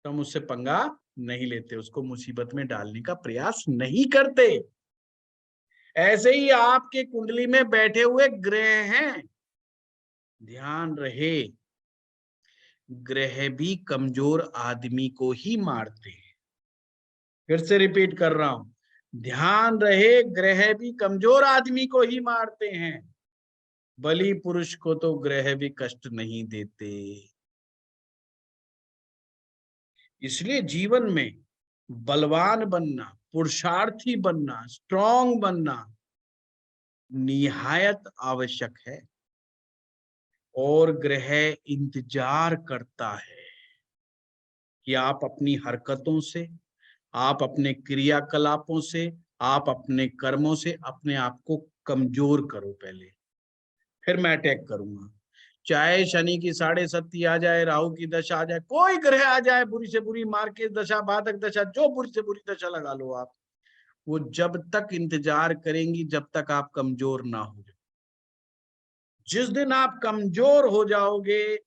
तो हम उससे पंगा नहीं लेते, उसको मुसीबत में डालने का प्रयास नहीं करते। ऐसे ही आपके कुंडली में बैठे हुए ग्रह हैं, ध्यान रहे, ग्रह भी कमजोर आदमी को ही मारते हैं। फिर से रिपीट कर रहा हूं, ध्यान रहे, ग्रह भी कमजोर आदमी को ही मारते हैं, बली पुरुष को तो ग्रह भी कष्ट नहीं देते। इसलिए जीवन में बलवान बनना, पुरुषार्थी बनना, स्ट्रांग बनना निहायत आवश्यक है। और ग्रह इंतजार करता है कि आप अपनी हरकतों से, आप अपने क्रियाकलापों से, आप अपने कर्मों से अपने आप को कमजोर करो पहले, फिर मैं अटैक करूंगा। चाहे शनि की 7.5 आ जाए, राहु की दशा आ जाए, कोई ग्रह आ जाए, बुरी से बुरी मार्केट दशा, बाधक दशा, जो बुरी से बुरी दशा लगा लो आप, वो जब तक इंतजार करेंगी जब तक आप कमजोर ना हो जाओ। जिस दिन आप कमजोर हो जाओगे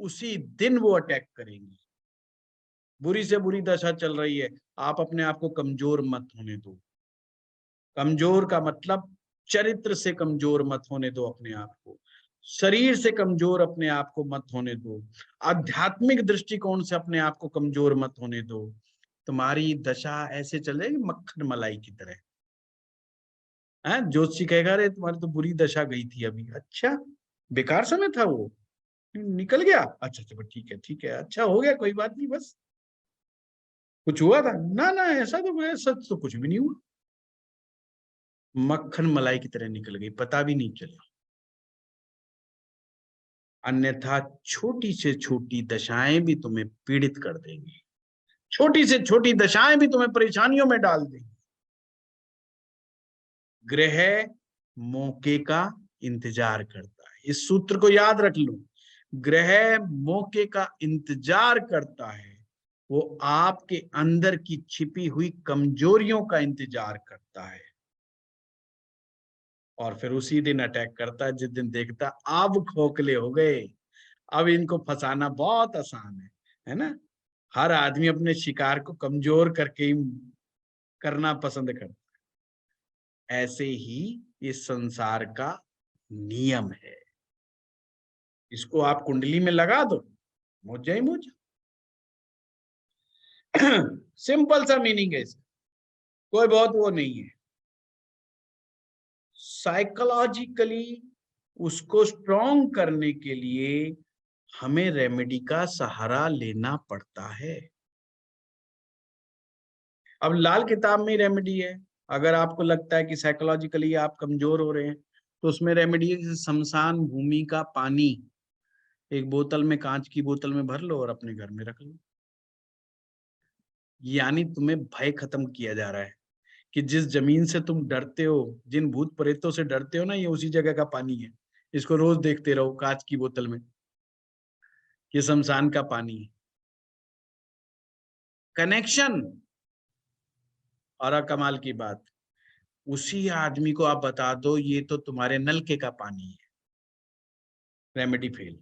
उसी दिन वो अटैक करेंगी। बुरी से बुरी दशा चल रही है, आप अपने आप को कमजोर मत होने दो। कमजोर का मतलब चरित्र से कमजोर मत होने दो अपने आप को, शरीर से कमजोर अपने आप को मत होने दो, आध्यात्मिक दृष्टिकोण से अपने आप को कमजोर मत होने दो। तुम्हारी दशा ऐसे चलेगी मक्खन मलाई की तरह। है ज्योतिषी कहेगा अरे तुम्हारी तो बुरी दशा गई थी अभी, अच्छा बेकार समय था वो, निकल गया, अच्छा चलो ठीक है ठीक है, अच्छा हो गया कोई बात नहीं, बस कुछ हुआ था ना ना, ऐसा तो सच तो कुछ भी नहीं हुआ, मक्खन मलाई की तरह निकल गई, पता भी नहीं चला। अन्यथा छोटी से छोटी दशाएं भी तुम्हें पीड़ित कर देंगी, छोटी से छोटी दशाएं भी तुम्हें परेशानियों में डाल देंगी। ग्रह मौके का इंतजार करता है। इस सूत्र को याद रख लो, ग्रह मौके का इंतजार करता है, वो आपके अंदर की छिपी हुई कमजोरियों का इंतजार करता है और फिर उसी दिन अटैक करता है जिस दिन देखता अब खोखले हो गए, अब इनको फंसाना बहुत आसान है ना। हर आदमी अपने शिकार को कमजोर करके ही करना पसंद करता है। ऐसे ही इस संसार का नियम है, इसको आप कुंडली में लगा दो, मोजा ही मोजा। सिंपल सा मीनिंग है इसका, कोई बहुत वो नहीं है। साइकोलॉजिकली उसको स्ट्रॉन्ग करने के लिए हमें रेमेडी का सहारा लेना पड़ता है। अब लाल किताब में रेमेडी है। अगर आपको लगता है कि साइकोलॉजिकली आप कमजोर हो रहे हैं तो उसमें रेमेडी है, शमशान भूमि का पानी एक बोतल में, कांच की बोतल में भर लो और अपने घर में रख लो। यानी तुम्हें भय खत्म किया जा रहा है कि जिस जमीन से तुम डरते हो, जिन भूत प्रेतों से डरते हो ना, ये उसी जगह का पानी है। इसको रोज देखते रहो कांच की बोतल में, ये शमशान का पानी है। कनेक्शन। और कमाल की बात, उसी आदमी को आप बता दो ये तो तुम्हारे नलके का पानी है, रेमेडी फेल।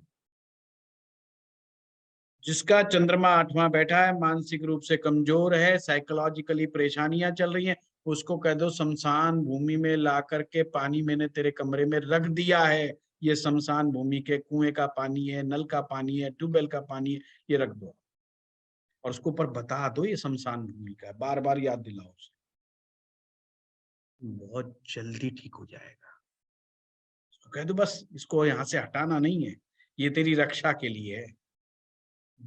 जिसका चंद्रमा 8वां बैठा है, मानसिक रूप से कमजोर है, साइकोलॉजिकली परेशानियां चल रही हैं, उसको कह दो शमशान भूमि में ला करके पानी मैंने तेरे कमरे में रख दिया है, ये शमशान भूमि के कुएं का पानी है, नल का पानी है, ट्यूबवेल का पानी है, ये रख दो। और उसको ऊपर बता दो ये शमशान भूमि का है, बार बार याद दिलाओ उसे, बहुत जल्दी ठीक हो जाएगा। उसको कह दो बस इसको यहां से हटाना नहीं है, ये तेरी रक्षा के लिए है।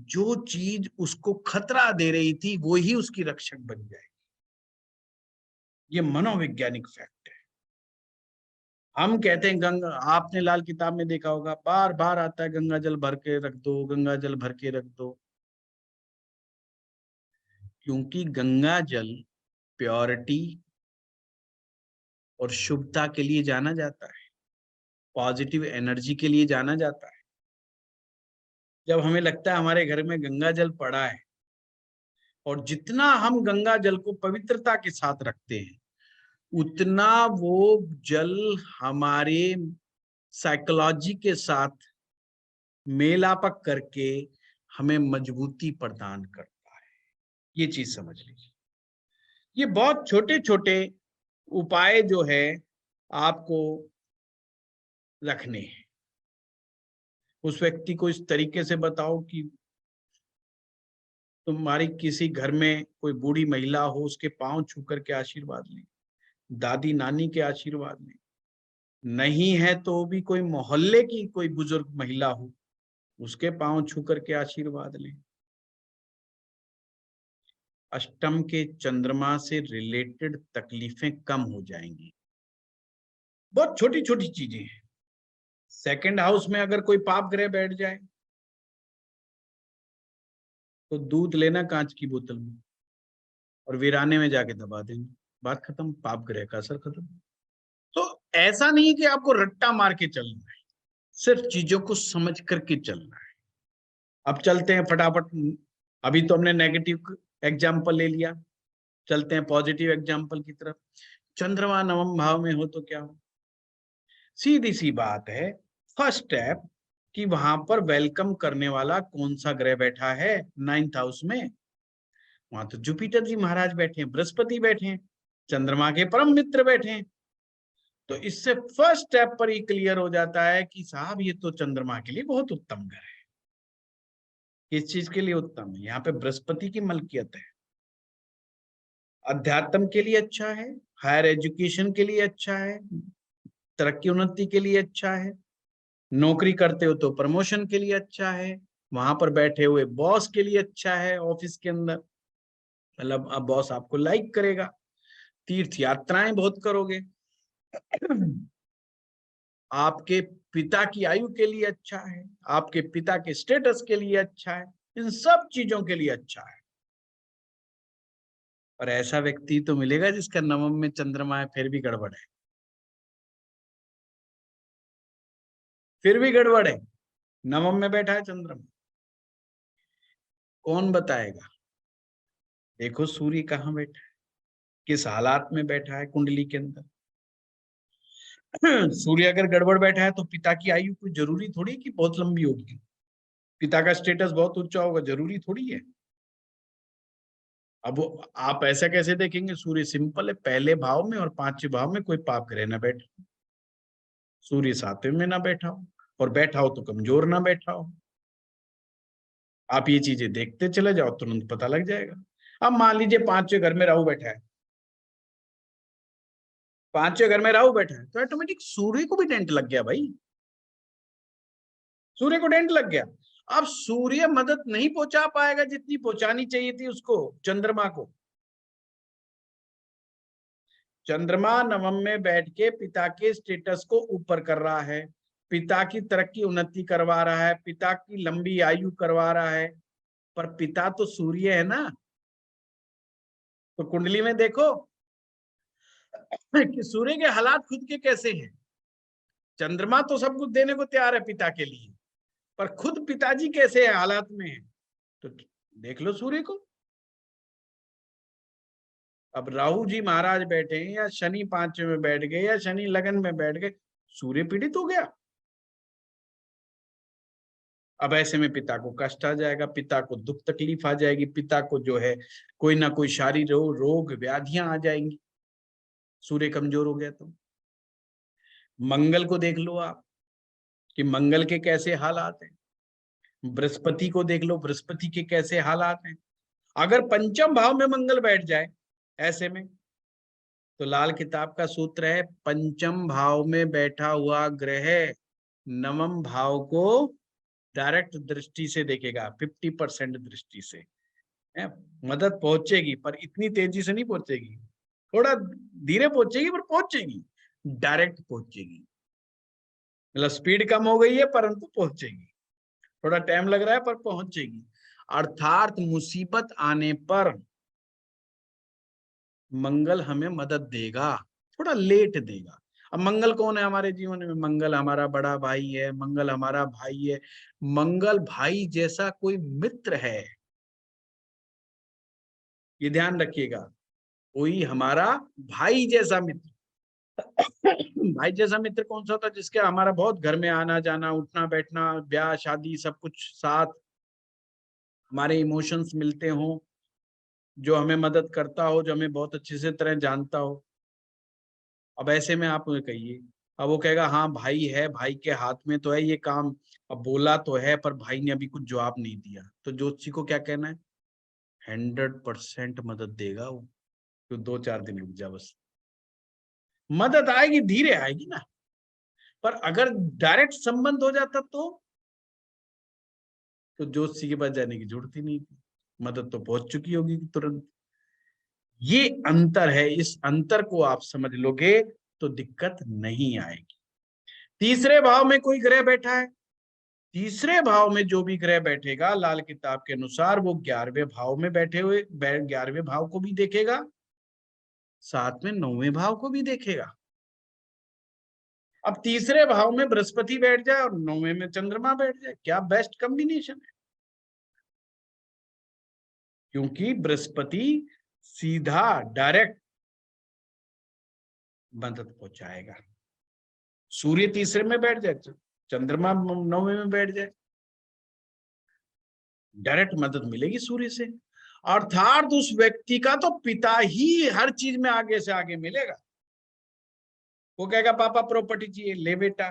जो चीज उसको खतरा दे रही थी वो ही उसकी रक्षक बन जाएगी। ये मनोवैज्ञानिक फैक्ट है। हम कहते हैं गंगा, आपने लाल किताब में देखा होगा बार बार आता है गंगा जल भर के रख दो, गंगा जल भर के रख दो, क्योंकि गंगा जल प्योरिटी और शुभता के लिए जाना जाता है, पॉजिटिव एनर्जी के लिए जाना जाता है। जब हमें लगता है हमारे घर में गंगा जल पड़ा है, और जितना हम गंगा जल को पवित्रता के साथ रखते हैं, उतना वो जल हमारे साइकोलॉजी के साथ मेलापक करके हमें मजबूती प्रदान करता है। ये चीज समझ लीजिए। ये बहुत छोटे छोटे उपाय जो है आपको रखने हैं। उस व्यक्ति को इस तरीके से बताओ कि तुम्हारी किसी घर में कोई बूढ़ी महिला हो, उसके पांव छू करके आशीर्वाद लें, दादी नानी के आशीर्वाद लें, नहीं है तो भी कोई मोहल्ले की कोई बुजुर्ग महिला हो, उसके पांव छू करके आशीर्वाद लें। अष्टम के चंद्रमा से रिलेटेड तकलीफें कम हो जाएंगी। बहुत छोटी छोटी चीजें हैं। सेकंड हाउस में अगर कोई पाप ग्रह बैठ जाए तो दूध लेना कांच की बोतल में और वीराने में जाके दबा देंगे, बात खत्म, पाप ग्रह का असर खत्म। तो ऐसा नहीं है कि आपको रट्टा मार के चलना है, सिर्फ चीजों को समझ करके चलना है। अब चलते हैं फटाफट, अभी तो हमने नेगेटिव एग्जाम्पल ले लिया, चलते हैं पॉजिटिव एग्जाम्पल की तरफ। चंद्रमा नवम भाव में हो तो क्या हो? सीधी सी बात है, फर्स्ट स्टेप कि वहां पर वेलकम करने वाला कौन सा ग्रह बैठा है 9th हाउस में। वहां तो जुपिटर जी महाराज बैठे हैं, बृहस्पति बैठे हैं, चंद्रमा के परम मित्र बैठे हैं। तो इससे फर्स्ट स्टेप पर ही क्लियर हो जाता है कि साहब ये तो चंद्रमा के लिए बहुत उत्तम ग्रह है। किस चीज के लिए उत्तम है? यहाँ पे बृहस्पति की मलकियत है, अध्यात्म के लिए अच्छा है, हायर एजुकेशन के लिए अच्छा है, तरक्की उन्नति के लिए अच्छा है, नौकरी करते हो तो प्रमोशन के लिए अच्छा है, वहां पर बैठे हुए बॉस के लिए अच्छा है, ऑफिस के अंदर मतलब अब बॉस आपको लाइक करेगा, तीर्थ यात्राएं बहुत करोगे, आपके पिता की आयु के लिए अच्छा है, आपके पिता के स्टेटस के लिए अच्छा है, इन सब चीजों के लिए अच्छा है। और ऐसा व्यक्ति तो मिलेगा जिसका नवम में चंद्रमा है फिर भी गड़बड़ है। फिर भी गड़बड़ है, नवम में बैठा है चंद्रमा। कौन बताएगा? देखो सूर्य कहाँ बैठा है, किस हालात में बैठा है कुंडली के अंदर। सूर्य अगर गड़बड़ बैठा है तो पिता की आयु कोई जरूरी थोड़ी कि बहुत लंबी होगी, पिता का स्टेटस बहुत ऊंचा होगा, जरूरी थोड़ी है। अब आप ऐसा कैसे देखेंगे? सूर्य सिंपल है, पहले भाव में और पांचवें भाव में कोई पाप ग्रह ना बैठे, सूर्य सातवें में ना बैठा हो, और बैठा हो तो कमजोर ना बैठा हो। आप ये चीजें देखते चले जाओ, तुरंत पता लग जाएगा। अब मान लीजिए पांचवें घर में राहु बैठा है, पांचवें घर में राहु बैठा है तो ऑटोमेटिक सूर्य को भी डेंट लग गया भाई, सूर्य को डेंट लग गया। अब सूर्य मदद नहीं पहुंचा पाएगा जितनी पहुंचानी चाहिए थी उसको, चंद्रमा को। चंद्रमा नवम में बैठ के पिता के स्टेटस को ऊपर कर रहा है, पिता की तरक्की उन्नति करवा रहा है, पिता की लंबी आयु करवा रहा है, पर पिता तो सूर्य है ना। तो कुंडली में देखो कि सूर्य के हालात खुद के कैसे हैं। चंद्रमा तो सब कुछ देने को तैयार है पिता के लिए, पर खुद पिताजी कैसे हालात में है, तो देख लो सूर्य को। अब राहु जी महाराज बैठे हैं या शनि पांचवें में बैठ गए या शनि लगन में बैठ गए, सूर्य पीड़ित हो गया। अब ऐसे में पिता को कष्ट आ जाएगा, पिता को दुख तकलीफ आ जाएगी, पिता को जो है कोई ना कोई शारीरिक रोग व्याधियां आ जाएंगी, सूर्य कमजोर हो गया तो। मंगल को देख लो आप कि मंगल के कैसे हालात हैं, बृहस्पति को देख लो बृहस्पति के कैसे हालात हैं। अगर पंचम भाव में मंगल बैठ जाए ऐसे में, तो लाल किताब का सूत्र है पंचम भाव में बैठा हुआ ग्रह नवम भाव को डायरेक्ट दृष्टि से देखेगा, 50% दृष्टि से है। मदद पहुंचेगी पर इतनी तेजी से नहीं पहुंचेगी, थोड़ा धीरे पहुंचेगी पर पहुंचेगी, डायरेक्ट पहुंचेगी। मतलब स्पीड कम हो गई है परंतु पहुंचेगी, थोड़ा टाइम लग रहा है पर पहुंचेगी। अर्थात मुसीबत आने पर मंगल हमें मदद देगा, थोड़ा लेट देगा। अब मंगल कौन है हमारे जीवन में? मंगल हमारा बड़ा भाई है, मंगल हमारा भाई है, मंगल भाई जैसा कोई मित्र है, ये ध्यान रखिएगा। कोई हमारा भाई जैसा मित्र। भाई जैसा मित्र कौन सा होता है? जिसके हमारा बहुत घर में आना जाना, उठना बैठना, ब्याह शादी सब कुछ साथ, हमारे इमोशंस मिलते हो, जो हमें मदद करता हो, जो हमें बहुत अच्छे से तरह जानता हो। अब ऐसे में आप मुझे कहिए, अब वो कहेगा हाँ भाई है, भाई के हाथ में तो है ये काम, अब बोला तो है पर भाई ने अभी कुछ जवाब नहीं दिया, तो ज्योतिषी को क्या कहना है? 100% मदद देगा वो, तो 2-4 दिन रुक जा बस, मदद आएगी, धीरे आएगी ना। पर अगर डायरेक्ट संबंध हो जाता तो ज्योतिषी के पास जाने की जरूरत ही नहीं थी, मदद तो पहुंच चुकी होगी तुरंत। ये अंतर है, इस अंतर को आप समझ लोगे तो दिक्कत नहीं आएगी। तीसरे भाव में कोई ग्रह बैठा है, तीसरे भाव में जो भी ग्रह बैठेगा लाल किताब के अनुसार वो 11वें भाव में बैठे हुए 11वें भाव को भी देखेगा, साथ में 9वें भाव को भी देखेगा। अब तीसरे भाव में बृहस्पति बैठ जाए और 9वें में चंद्रमा बैठ जाए, क्या बेस्ट कॉम्बिनेशन है। क्योंकि बृहस्पति सीधा डायरेक्ट मदद पहुंचाएगा, सूर्य तीसरे में बैठ जाए, चंद्रमा 9वें में बैठ जाए, डायरेक्ट मदद मिलेगी सूर्य से। अर्थात उस व्यक्ति का तो पिता ही हर चीज में आगे से आगे मिलेगा। वो कहेगा पापा प्रॉपर्टी चाहिए, ले बेटा,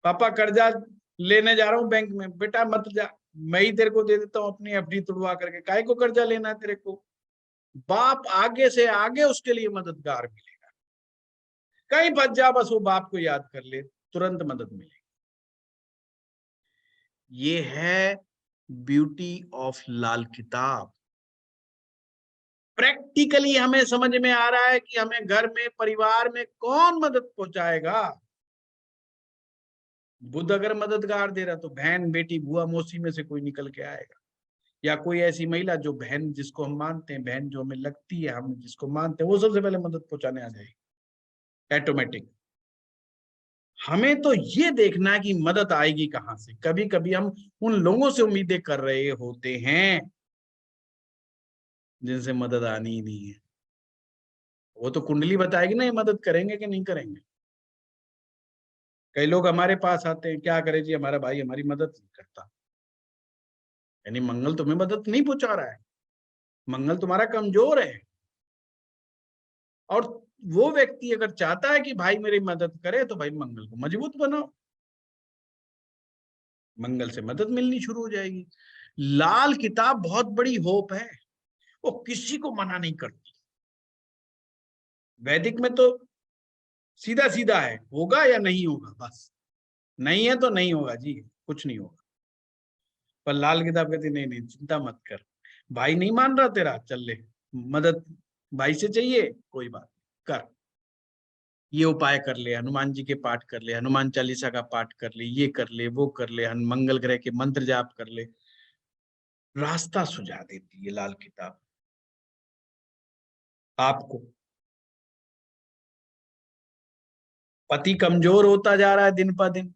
पापा कर्जा लेने जा रहा हूं बैंक में, बेटा मत जा, मैं ही तेरे को दे देता हूं अपनी एफडी तुड़वा करके, काहे को कर्जा लेना है तेरे को। बाप आगे से आगे उसके लिए मददगार मिलेगा, कहीं फंस जा बस वो बाप को याद कर ले, तुरंत मदद मिलेगी। ये है ब्यूटी ऑफ लाल किताब। प्रैक्टिकली हमें समझ में आ रहा है कि हमें घर में परिवार में कौन मदद पहुंचाएगा। बुध अगर मददगार दे रहा तो बहन बेटी बुआ मौसी में से कोई निकल के आएगा, या कोई ऐसी महिला जो बहन जिसको हम मानते हैं, बहन जो हमें लगती है, हम जिसको मानते हैं, वो सबसे पहले मदद पहुंचाने आ जाएगी ऑटोमेटिक। हमें तो ये देखना है कि मदद आएगी कहां से। कभी कभी हम उन लोगों से उम्मीदें कर रहे होते हैं जिनसे मदद आनी ही नहीं है। वो तो कुंडली बताएगी ना ये मदद करेंगे कि नहीं करेंगे। कई लोग हमारे पास आते हैं, क्या करे जी हमारा भाई हमारी मदद नहीं करता। यानी मंगल तुम्हें मदद नहीं पहुंचा रहा है, मंगल तुम्हारा कमजोर है। और वो व्यक्ति अगर चाहता है कि भाई मेरी मदद करे तो भाई मंगल को मजबूत बनाओ, मंगल से मदद मिलनी शुरू हो जाएगी। लाल किताब बहुत बड़ी होप है, वो किसी को मना नहीं करती। वैदिक में तो सीधा सीधा है, होगा या नहीं होगा, बस नहीं है तो नहीं होगा जी, कुछ नहीं होगा। पर लाल किताब कहती नहीं नहीं चिंता मत कर, भाई नहीं मान रहा तेरा, चल ले मदद भाई से चाहिए, कोई बात नहीं, कर ये उपाय कर ले, हनुमान जी के पाठ कर ले, हनुमान चालीसा का पाठ कर ले, ये कर ले वो कर ले, मंगल ग्रह के मंत्र जाप कर ले। रास्ता सुझा देती है लाल किताब आपको। पति कमजोर होता जा रहा है दिन पर दिन,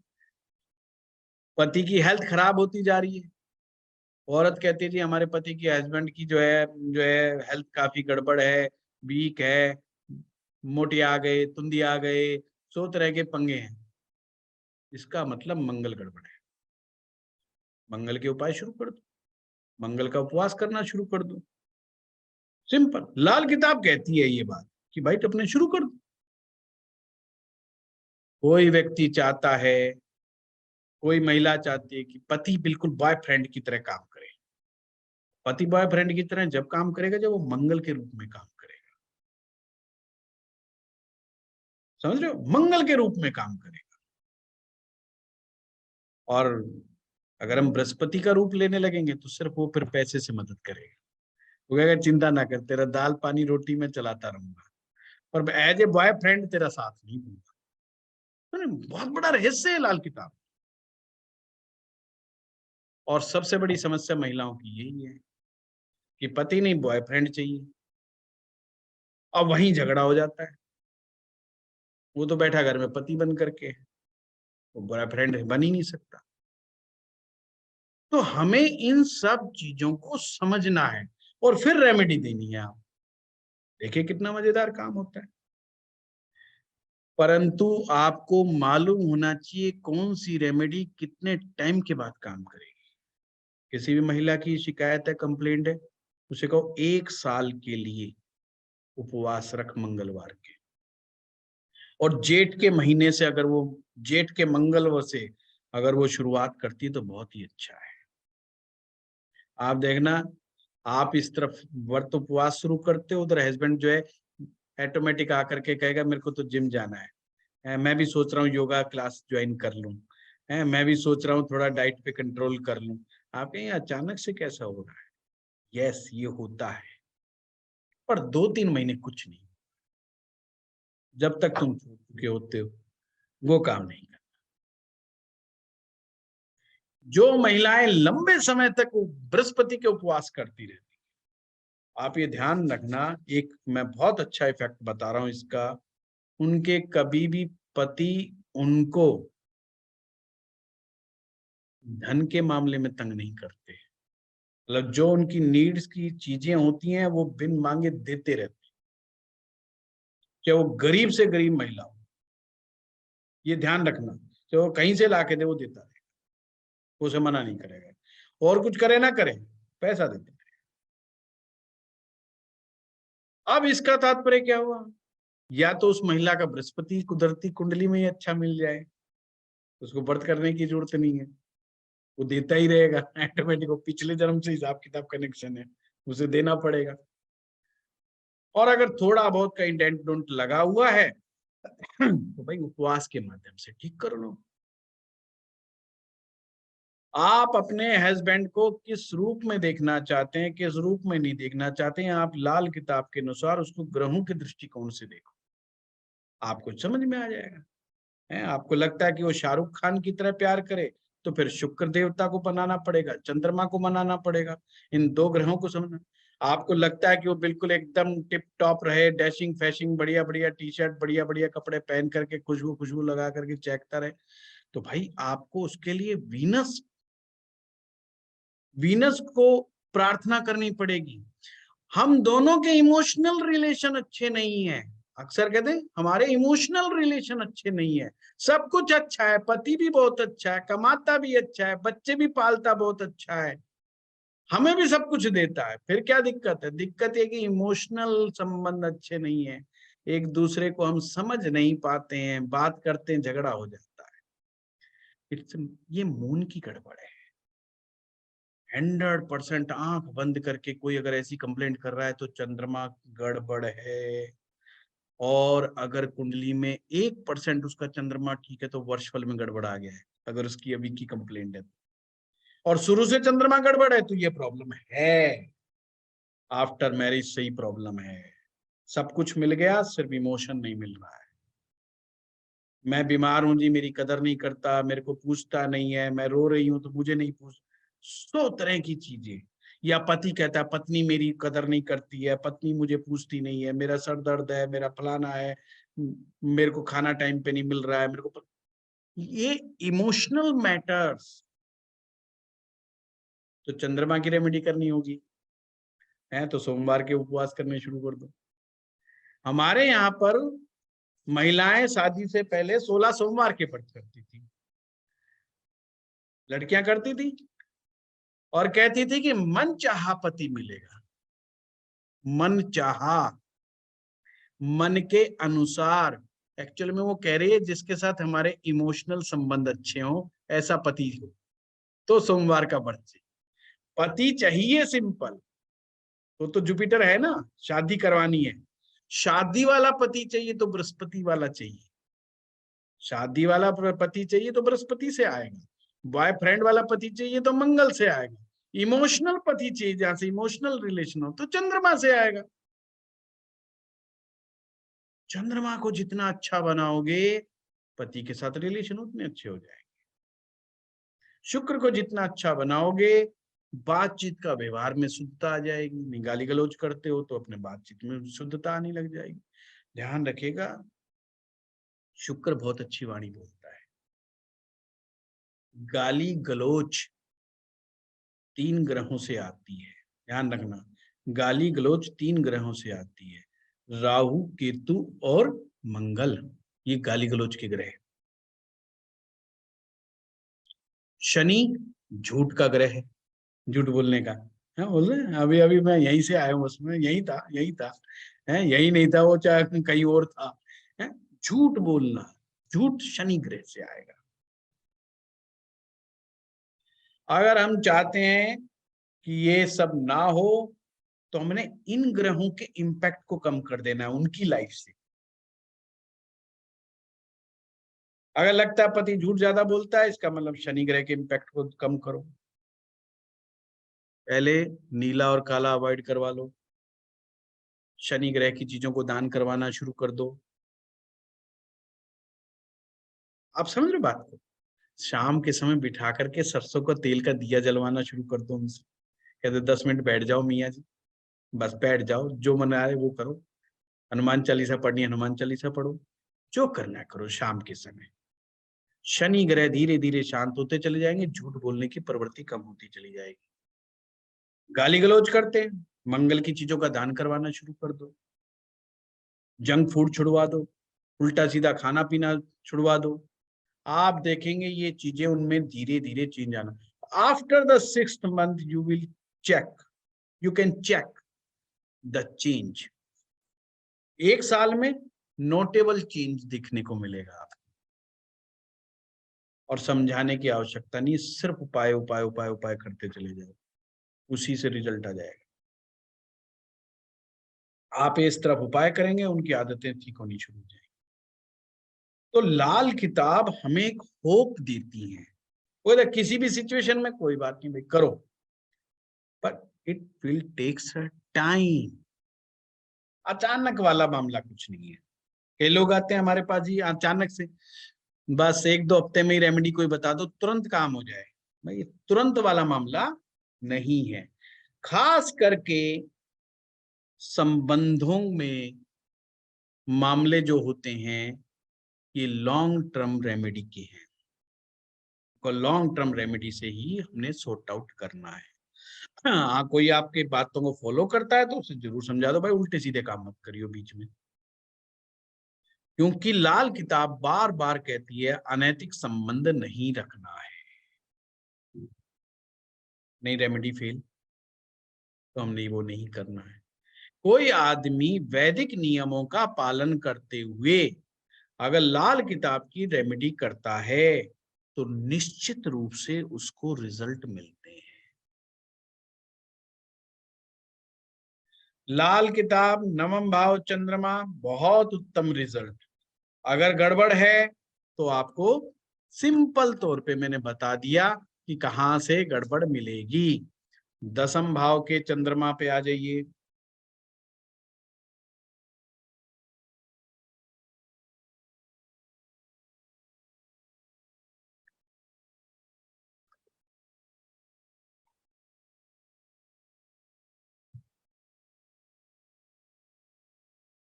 पति की हेल्थ खराब होती जा रही है। औरत कहती है जी हमारे पति की, हस्बैंड की जो है हेल्थ काफी गड़बड़ है, वीक है, मोटे आ गए, तुंदी आ गए, सौ तरह के पंगे हैं। इसका मतलब मंगल गड़बड़ है। मंगल के उपाय शुरू कर दो, मंगल का उपवास करना शुरू कर दो। सिंपल, लाल किताब कहती है ये बात कि भाई तो अपने शुरू कर दो। कोई व्यक्ति चाहता है, कोई महिला चाहती है कि पति बिल्कुल बॉयफ्रेंड की तरह काम करे। पति बॉयफ्रेंड की तरह जब काम करेगा जब वो मंगल के रूप में काम करेगा। समझ रहे हो, मंगल के रूप में काम करेगा। और अगर हम बृहस्पति का रूप लेने लगेंगे तो सिर्फ वो फिर पैसे से मदद करेगा। वो कहेगा चिंता ना कर, तेरा दाल पानी रोटी में चलाता रहूंगा, पर एज ए बॉयफ्रेंड तेरा साथ नहीं दूंगा। बहुत बड़ा रहस्य है लाल किताब। और सबसे बड़ी समस्या महिलाओं की यही है कि पति नहीं बॉयफ्रेंड चाहिए, और वहीं झगड़ा हो जाता है। वो तो बैठा घर में पति बन करके, वो बॉयफ्रेंड बन ही नहीं सकता। तो हमें इन सब चीजों को समझना है और फिर रेमेडी देनी है। आप देखिए कितना मजेदार काम होता है। परंतु आपको मालूम होना चाहिए कौन सी रेमेडी कितने टाइम के बाद काम करेगी। किसी भी महिला की शिकायत है, कंप्लेंट है, उसे कहो 1 साल के लिए उपवास रख मंगलवार के, और जेठ के महीने से अगर वो जेठ के मंगलवार से अगर वो शुरुआत करती तो बहुत ही अच्छा है। आप देखना, आप इस तरफ व्रत उपवास शुरू करते हो, उधर हस्बैंड जो है ऑटोमेटिक आकर के कहेगा मेरे को तो जिम जाना है, मैं भी सोच रहा हूँ योगा क्लास ज्वाइन कर लूं, मैं भी सोच रहा हूँ थोड़ा डाइट पे कंट्रोल कर लूं। आप कहें अचानक से कैसा हो रहा है। यस ये होता है, पर 2-3 महीने कुछ नहीं, जब तक तुम छोड़ चुके होते हो वो काम नहीं करता। जो महिलाएं लंबे समय तक बृहस्पति के उपवास करती रहती, आप ये ध्यान रखना, एक मैं बहुत अच्छा इफेक्ट बता रहा हूं इसका, उनके कभी भी पति उनको धन के मामले में तंग नहीं करते। मतलब जो उनकी नीड्स की चीजें होती हैं वो बिन मांगे देते रहते हैं, चाहे वो गरीब से गरीब महिला हो। ये ध्यान रखना, चाहे वो कहीं से ला के दे वो देता रहेगा, उसे मना नहीं करेगा, और कुछ करे ना करे पैसा देते। अब इसका तात्पर्य क्या हुआ, या तो उस महिला का बृहस्पति कुदरती कुंडली में ही अच्छा मिल जाए, उसको व्रत करने की जरूरत नहीं है, वो देता ही रहेगा ऑटोमेटिक, वो पिछले जन्म से हिसाब किताब कनेक्शन है, उसे देना पड़ेगा। और अगर थोड़ा बहुत का इंडेंट डोंट लगा हुआ है तो भाई उपवास के माध्यम से ठीक कर लो। आप अपने हस्बैंड को किस रूप में देखना चाहते हैं, किस रूप में नहीं देखना चाहते हैं, आप लाल किताब के अनुसार उसको ग्रहों के दृष्टिकोण से देखो, आपको समझ में आ जाएगा। है आपको लगता है कि वो शाहरुख खान की तरह प्यार करे, तो फिर शुक्र देवता को बनाना पड़ेगा, चंद्रमा को मनाना पड़ेगा, इन 2 ग्रहों को समझना। आपको लगता है कि वो बिल्कुल एकदम टिप टॉप रहे, डैशिंग फैशिंग, बढ़िया बढ़िया टी शर्ट, बढ़िया बढ़िया कपड़े पहन करके, खुशबू खुशबू लगा करके चहकता रहे, तो भाई आपको उसके लिए वीनस वीनस को प्रार्थना करनी पड़ेगी। हम दोनों के इमोशनल रिलेशन अच्छे नहीं है। अक्सर कहते हैं हमारे इमोशनल रिलेशन अच्छे नहीं है। सब कुछ अच्छा है, पति भी बहुत अच्छा है, कमाता भी अच्छा है, बच्चे भी पालता बहुत अच्छा है, हमें भी सब कुछ देता है, फिर क्या दिक्कत है? दिक्कत है कि इमोशनल संबंध अच्छे नहीं है, एक दूसरे को हम समझ नहीं पाते हैं, बात करते हैं झगड़ा हो जाता है। ये मून की गड़बड़ है। 100% आंख बंद करके कोई अगर ऐसी कंप्लेंट कर रहा है तो चंद्रमा गड़बड़ है। और अगर कुंडली में 1% उसका चंद्रमा ठीक है तो वर्षफल में गड़बड़ आ गया है, अगर उसकी अभी की कंप्लेंट है। और शुरू से चंद्रमा गड़बड़ है तो ये प्रॉब्लम है, आफ्टर मैरिज से ही प्रॉब्लम है। सब कुछ मिल गया, सिर्फ इमोशन नहीं मिल रहा है। मैं बीमार हूं जी, मेरी कदर नहीं करता, मेरे को पूछता नहीं है, मैं रो रही हूं तो मुझे नहीं पूछ, 100 तरह की चीजें। या पति कहता है पत्नी मेरी कदर नहीं करती है, पत्नी मुझे पूछती नहीं है, मेरा सर दर्द है, मेरा फलाना है, मेरे को खाना टाइम पे नहीं मिल रहा है, ये इमोशनल मैटर्स। तो चंद्रमा की रेमेडी करनी होगी, है तो सोमवार के उपवास करने शुरू कर दो। हमारे यहाँ पर महिलाएं शादी से पहले 16 सोमवार के व्रत करती थी, लड़कियां करती थी, और कहती थी कि मन चाहा पति मिलेगा। मन चाहा, मन के अनुसार। एक्चुअल में वो कह रही है जिसके साथ हमारे इमोशनल संबंध अच्छे हो, ऐसा पति हो, तो सोमवार का व्रत चाहिए। पति चाहिए सिंपल, तो जुपिटर है ना, शादी करवानी है, शादी वाला पति चाहिए तो बृहस्पति वाला चाहिए। शादी वाला पति चाहिए तो बृहस्पति से आएगा, बॉयफ्रेंड वाला पति चाहिए तो मंगल से आएगा, इमोशनल पति चाहिए जहां से इमोशनल रिलेशन हो तो चंद्रमा से आएगा। चंद्रमा को जितना अच्छा बनाओगे पति के साथ रिलेशन उतने अच्छे हो जाएंगे। शुक्र को जितना अच्छा बनाओगे बातचीत का व्यवहार में शुद्धता आ जाएगी। नहीं गाली गलौज करते हो तो अपने बातचीत में शुद्धता आने लग जाएगी। ध्यान रखिएगा, शुक्र बहुत अच्छी वाणी बोलता है। गाली गलौज 3 ग्रहों से आती है, ध्यान रखना, गाली गलौज 3 ग्रहों से आती है, राहु केतु और मंगल, ये गाली गलौज के ग्रह। शनि झूठ का ग्रह है, झूठ बोलने का। हाँ बोल रहे हैं, अभी अभी मैं यहीं से आया हूँ, उसमें यही था, है यही नहीं था वो, चाहे कहीं और था। है झूठ बोलना, झूठ शनि ग्रह से आएगा। अगर हम चाहते हैं कि ये सब ना हो तो हमने इन ग्रहों के इम्पैक्ट को कम कर देना है उनकी लाइफ से। अगर लगता है पति झूठ ज्यादा बोलता है, इसका मतलब शनि ग्रह के इम्पैक्ट को कम करो। पहले नीला और काला अवॉइड करवा लो, शनि ग्रह की चीजों को दान करवाना शुरू कर दो। आप समझ रहे बात को? शाम के समय बिठा करके सरसों का तेल का दिया जलवाना शुरू कर दो उनसे, कहते 10 मिनट बैठ जाओ मियाँ जी, बस बैठ जाओ, जो मन आए वो करो, हनुमान चालीसा पढ़नी हनुमान चालीसा पढ़ो, जो करना करो शाम के समय। शनि ग्रह धीरे धीरे शांत होते चले जाएंगे, झूठ बोलने की प्रवृत्ति कम होती चली जाएगी। गाली गलौज करते हैं, मंगल की चीजों का दान करवाना शुरू कर दो, जंक फूड छुड़वा दो, उल्टा सीधा खाना पीना छुड़वा दो। आप देखेंगे ये चीजें उनमें धीरे धीरे चेंज आना। After the 6th month you will check, you can check the change. 1 साल में नोटेबल चेंज दिखने को मिलेगा आपको। और समझाने की आवश्यकता नहीं, सिर्फ उपाय उपाय उपाय उपाय करते चले जाओ, उसी से रिजल्ट आ जाएगा। आप इस तरफ उपाय करेंगे, उनकी आदतें ठीक होनी शुरू हो जाएंगी। तो लाल किताब हमें एक होप देती है, वो किसी भी सिचुएशन में कोई बात नहीं भाई करो, पर इट विल टेक्स टाइम। अचानक वाला मामला कुछ नहीं है। कई लोग आते हैं हमारे पास जी अचानक से, बस 1-2 हफ्ते में ही रेमेडी कोई बता दो तुरंत काम हो जाए, भाई तुरंत वाला मामला नहीं है। खास करके संबंधों में मामले जो होते हैं ये लॉन्ग टर्म रेमेडी के हैं, को लॉन्ग टर्म रेमेडी से ही हमने सॉर्ट आउट करना है। हाँ, कोई आपके बातों को फॉलो करता है तो उसे जरूर समझा दो भाई उल्टे सीधे काम मत करियो बीच में, क्योंकि लाल किताब बार बार कहती है अनैतिक संबंध नहीं रखना है। नहीं रेमेडी फेल तो हमने वो नहीं करना है। कोई आदमी वैदिक नियमों का पालन करते हुए अगर लाल किताब की रेमेडी करता है तो निश्चित रूप से उसको रिजल्ट मिलते हैं। लाल किताब, नवम भाव, चंद्रमा, बहुत उत्तम रिजल्ट। अगर गड़बड़ है तो आपको सिंपल तौर पे मैंने बता दिया कि कहां से गड़बड़ मिलेगी। दसम भाव के चंद्रमा पे आ जाइए।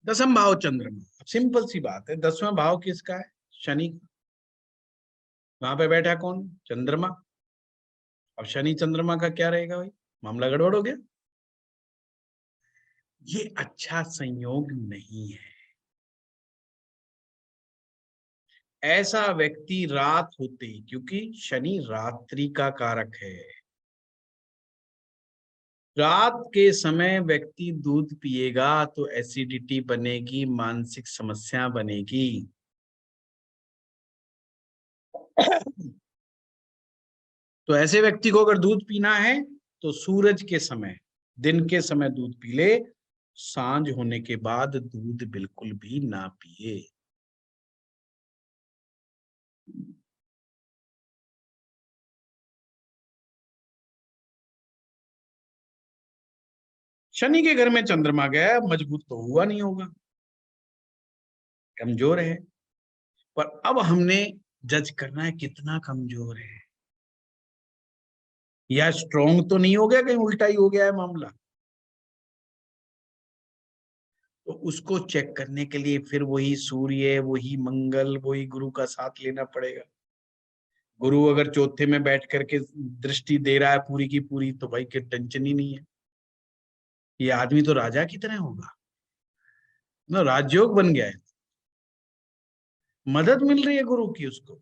दसम भाव चंद्रमा, सिंपल सी बात है, 10वां भाव किसका है? शनि। वहां पे बैठा कौन? चंद्रमा। अब शनि चंद्रमा का क्या रहेगा भाई? मामला गड़बड़ हो गया। ये अच्छा संयोग नहीं है। ऐसा व्यक्ति रात होते, क्योंकि शनि रात्रि का कारक है, रात के समय व्यक्ति दूध पिएगा तो एसिडिटी बनेगी, मानसिक समस्या बनेगी। तो ऐसे व्यक्ति को अगर दूध पीना है तो सूरज के समय, दिन के समय दूध पी ले, सांझ होने के बाद दूध बिल्कुल भी ना पिए। शनि के घर में चंद्रमा गया, मजबूत तो हुआ नहीं होगा, कमजोर है। पर अब हमने जज करना है कितना कमजोर है, या स्ट्रोंग तो नहीं हो गया, कहीं उल्टा ही हो गया है मामला। तो उसको चेक करने के लिए फिर वही सूर्य, वही मंगल, वही गुरु का साथ लेना पड़ेगा। गुरु अगर चौथे में बैठ करके दृष्टि दे रहा है पूरी की पूरी, तो भाई के टेंशन ही नहीं है, ये आदमी तो राजा की तरह होगा ना, राजयोग बन गया है, मदद मिल रही है गुरु की उसको।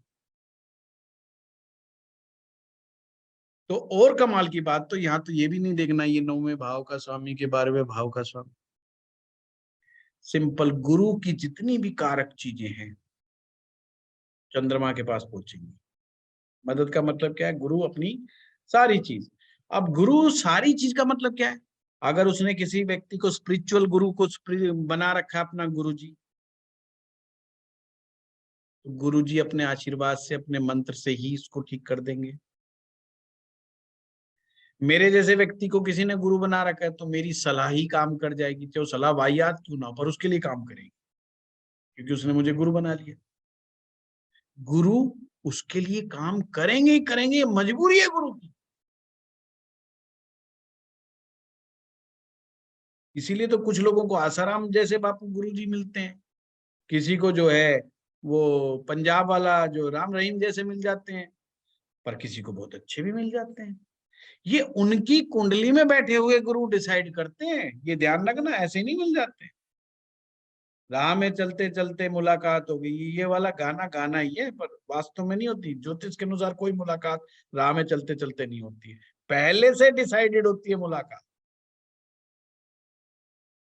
तो और कमाल की बात तो यहाँ तो ये भी नहीं देखना ये 9वें भाव का स्वामी के 12वें भाव का स्वामी, सिंपल गुरु की जितनी भी कारक चीजें हैं चंद्रमा के पास पहुंचेंगी। मदद का मतलब क्या है? गुरु अपनी सारी चीज। अब गुरु सारी चीज का मतलब क्या है? अगर उसने किसी व्यक्ति को स्पिरिचुअल गुरु को बना रखा अपना गुरु जी, तो गुरु जी अपने आशीर्वाद से, अपने मंत्र से ही इसको ठीक कर देंगे। मेरे जैसे व्यक्ति को किसी ने गुरु बना रखा है तो मेरी सलाह ही काम कर जाएगी, चाहे सलाह वाहियात क्यों ना हो, पर उसके लिए काम करेगी, क्योंकि उसने मुझे गुरु बना लिया। गुरु उसके लिए काम करेंगे ही करेंगे, मजबूरी है गुरु की। इसीलिए तो कुछ लोगों को आसाराम जैसे बापू गुरु जी मिलते हैं, किसी को जो है वो पंजाब वाला जो राम रहीम जैसे मिल जाते हैं, पर किसी को बहुत अच्छे भी मिल जाते हैं। ये उनकी कुंडली में बैठे हुए गुरु डिसाइड करते हैं, ये ध्यान रखना, ऐसे नहीं मिल जाते। राह में चलते चलते मुलाकात हो गई, ये वाला गाना गाना ही है, पर वास्तव में नहीं होती। ज्योतिष के अनुसार कोई मुलाकात राह में चलते चलते नहीं होती है, पहले से डिसाइडेड होती है मुलाकात।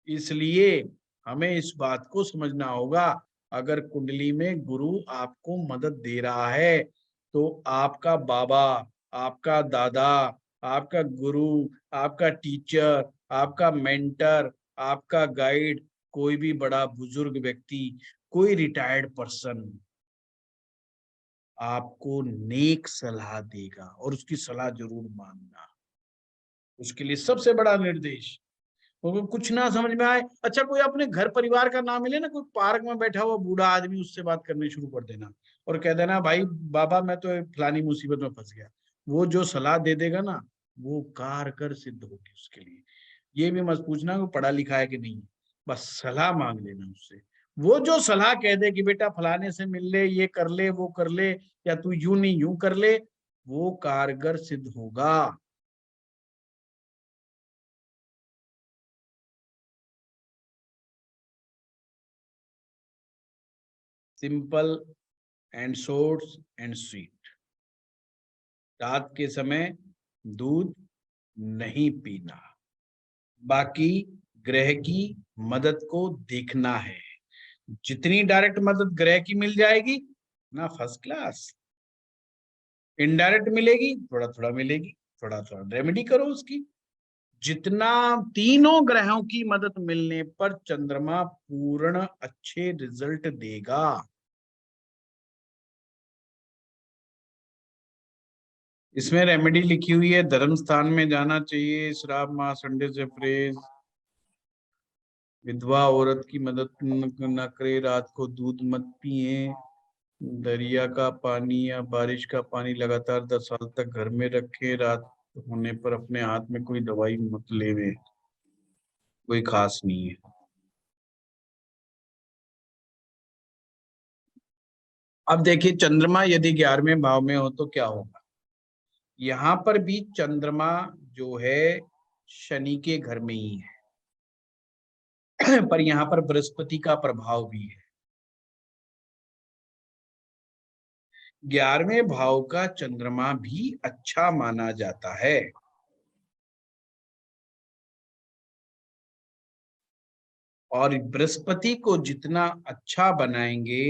इसलिए हमें इस बात को समझना होगा, अगर कुंडली में गुरु आपको मदद दे रहा है तो आपका बाबा, आपका दादा, आपका गुरु, आपका टीचर, आपका मेंटर, आपका गाइड, कोई भी बड़ा बुजुर्ग व्यक्ति, कोई रिटायर्ड पर्सन आपको नेक सलाह देगा और उसकी सलाह जरूर मानना। उसके लिए सबसे बड़ा निर्देश, तो कुछ ना समझ में आए, अच्छा कोई अपने घर परिवार का नाम मिले ना, कोई पार्क में बैठा हुआ बूढ़ा आदमी, उससे बात करनी शुरू कर देना और कह देना भाई बाबा मैं तो फलानी मुसीबत में फंस गया। वो जो सलाह दे देगा ना वो कारगर सिद्ध होगी उसके लिए। ये भी मत पूछना कि पढ़ा लिखा है कि नहीं, बस सलाह मांग लेना उससे। वो जो सलाह कह दे कि बेटा फलाने से मिल ले, ये कर ले, वो कर ले, या तू यूं नहीं यूं कर ले, वो कारगर सिद्ध होगा। Simple and short and sweet. रात के समय दूध नहीं पीना। बाकी ग्रह की मदद को देखना है। जितनी डायरेक्ट मदद ग्रह की मिल जाएगी ना, फर्स्ट क्लास। इनडायरेक्ट मिलेगी, थोड़ा थोड़ा मिलेगी, थोड़ा थोड़ा रेमेडी करो उसकी। जितना तीनों ग्रहों की मदद मिलने पर चंद्रमा पूर्ण अच्छे रिजल्ट देगा। इसमें रेमेडी लिखी हुई है, धर्म स्थान में जाना चाहिए, श्राप माह संडे से परहेज, विधवा औरत की मदद न करे, रात को दूध मत पिए, दरिया का पानी या बारिश का पानी लगातार 10 साल तक घर में रखे, रात होने पर अपने हाथ में कोई दवाई मत लेवे। कोई खास नहीं है। अब देखिए चंद्रमा यदि 11वें भाव में हो तो क्या होगा। यहाँ पर भी चंद्रमा जो है शनि के घर में ही है पर यहाँ पर बृहस्पति का प्रभाव भी है। 11वें भाव का चंद्रमा भी अच्छा माना जाता है। और बृहस्पति को जितना अच्छा बनाएंगे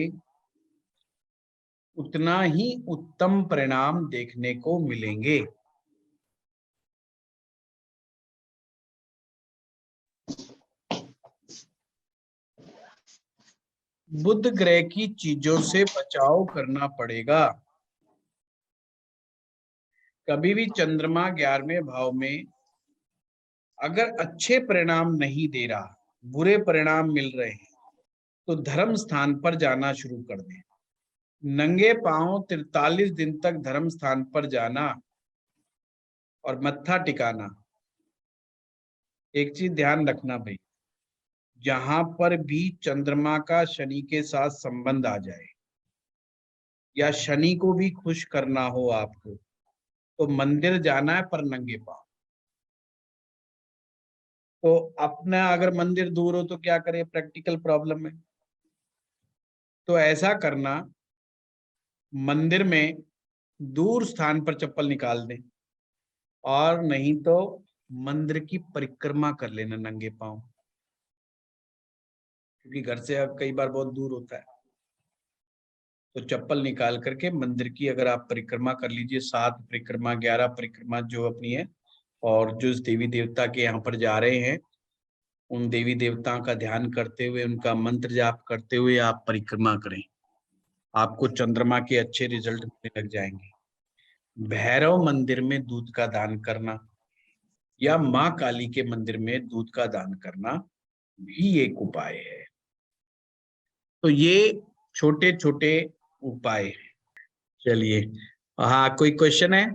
उतना ही उत्तम परिणाम देखने को मिलेंगे। बुध ग्रह की चीजों से बचाव करना पड़ेगा। कभी भी चंद्रमा 11वें भाव में अगर अच्छे परिणाम नहीं दे रहा, बुरे परिणाम मिल रहे हैं, तो धर्म स्थान पर जाना शुरू कर दें। नंगे पांव 43 दिन तक धर्म स्थान पर जाना और मत्था टिकाना। एक चीज ध्यान रखना भाई, जहां पर भी चंद्रमा का शनि के साथ संबंध आ जाए या शनि को भी खुश करना हो आपको, तो मंदिर जाना है पर नंगे पांव। तो अपना अगर मंदिर दूर हो तो क्या करें, प्रैक्टिकल प्रॉब्लम है, तो ऐसा करना, मंदिर में दूर स्थान पर चप्पल निकाल दें, और नहीं तो मंदिर की परिक्रमा कर लेना नंगे पांव, क्योंकि घर से अब कई बार बहुत दूर होता है। तो चप्पल निकाल करके मंदिर की अगर आप परिक्रमा कर लीजिए, 7 परिक्रमा 11 परिक्रमा जो अपनी है, और जो इस देवी देवता के यहाँ पर जा रहे हैं उन देवी देवताओं का ध्यान करते हुए, उनका मंत्र जाप करते हुए आप परिक्रमा करें, आपको चंद्रमा के अच्छे रिजल्ट मिलने लग जाएंगे। भैरव मंदिर में दूध का दान करना या माँ काली के मंदिर में दूध का दान करना भी एक उपाय है। तो ये छोटे छोटे उपाय हैं। चलिए, हाँ कोई क्वेश्चन है?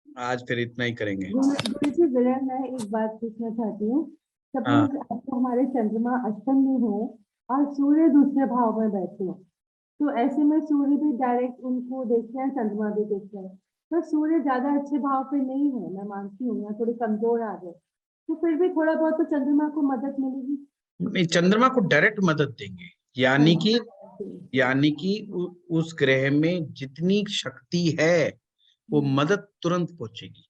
आज फिर इतना ही करेंगे। गुरु जी विनय, मैं एक बात पूछना चाहती हूँ। हाँ, सपोज आपको हमारे चंद्रमा अष्टम में हो और सूर्य दूसरे भाव में बैठे हो, तो ऐसे में सूर्य भी डायरेक्ट उनको देखते हैं, चंद्रमा भी देखते हैं, तो सूर्य ज्यादा अच्छे भाव पे नहीं है, मैं मानती हूँ, या थोड़ी कमजोर आ गए, तो फिर भी थोड़ा बहुत तो चंद्रमा को मदद मिलेगी। नहीं, चंद्रमा को डायरेक्ट मदद देंगे, यानी कि उस ग्रह में जितनी शक्ति है वो मदद तुरंत पहुंचेगी।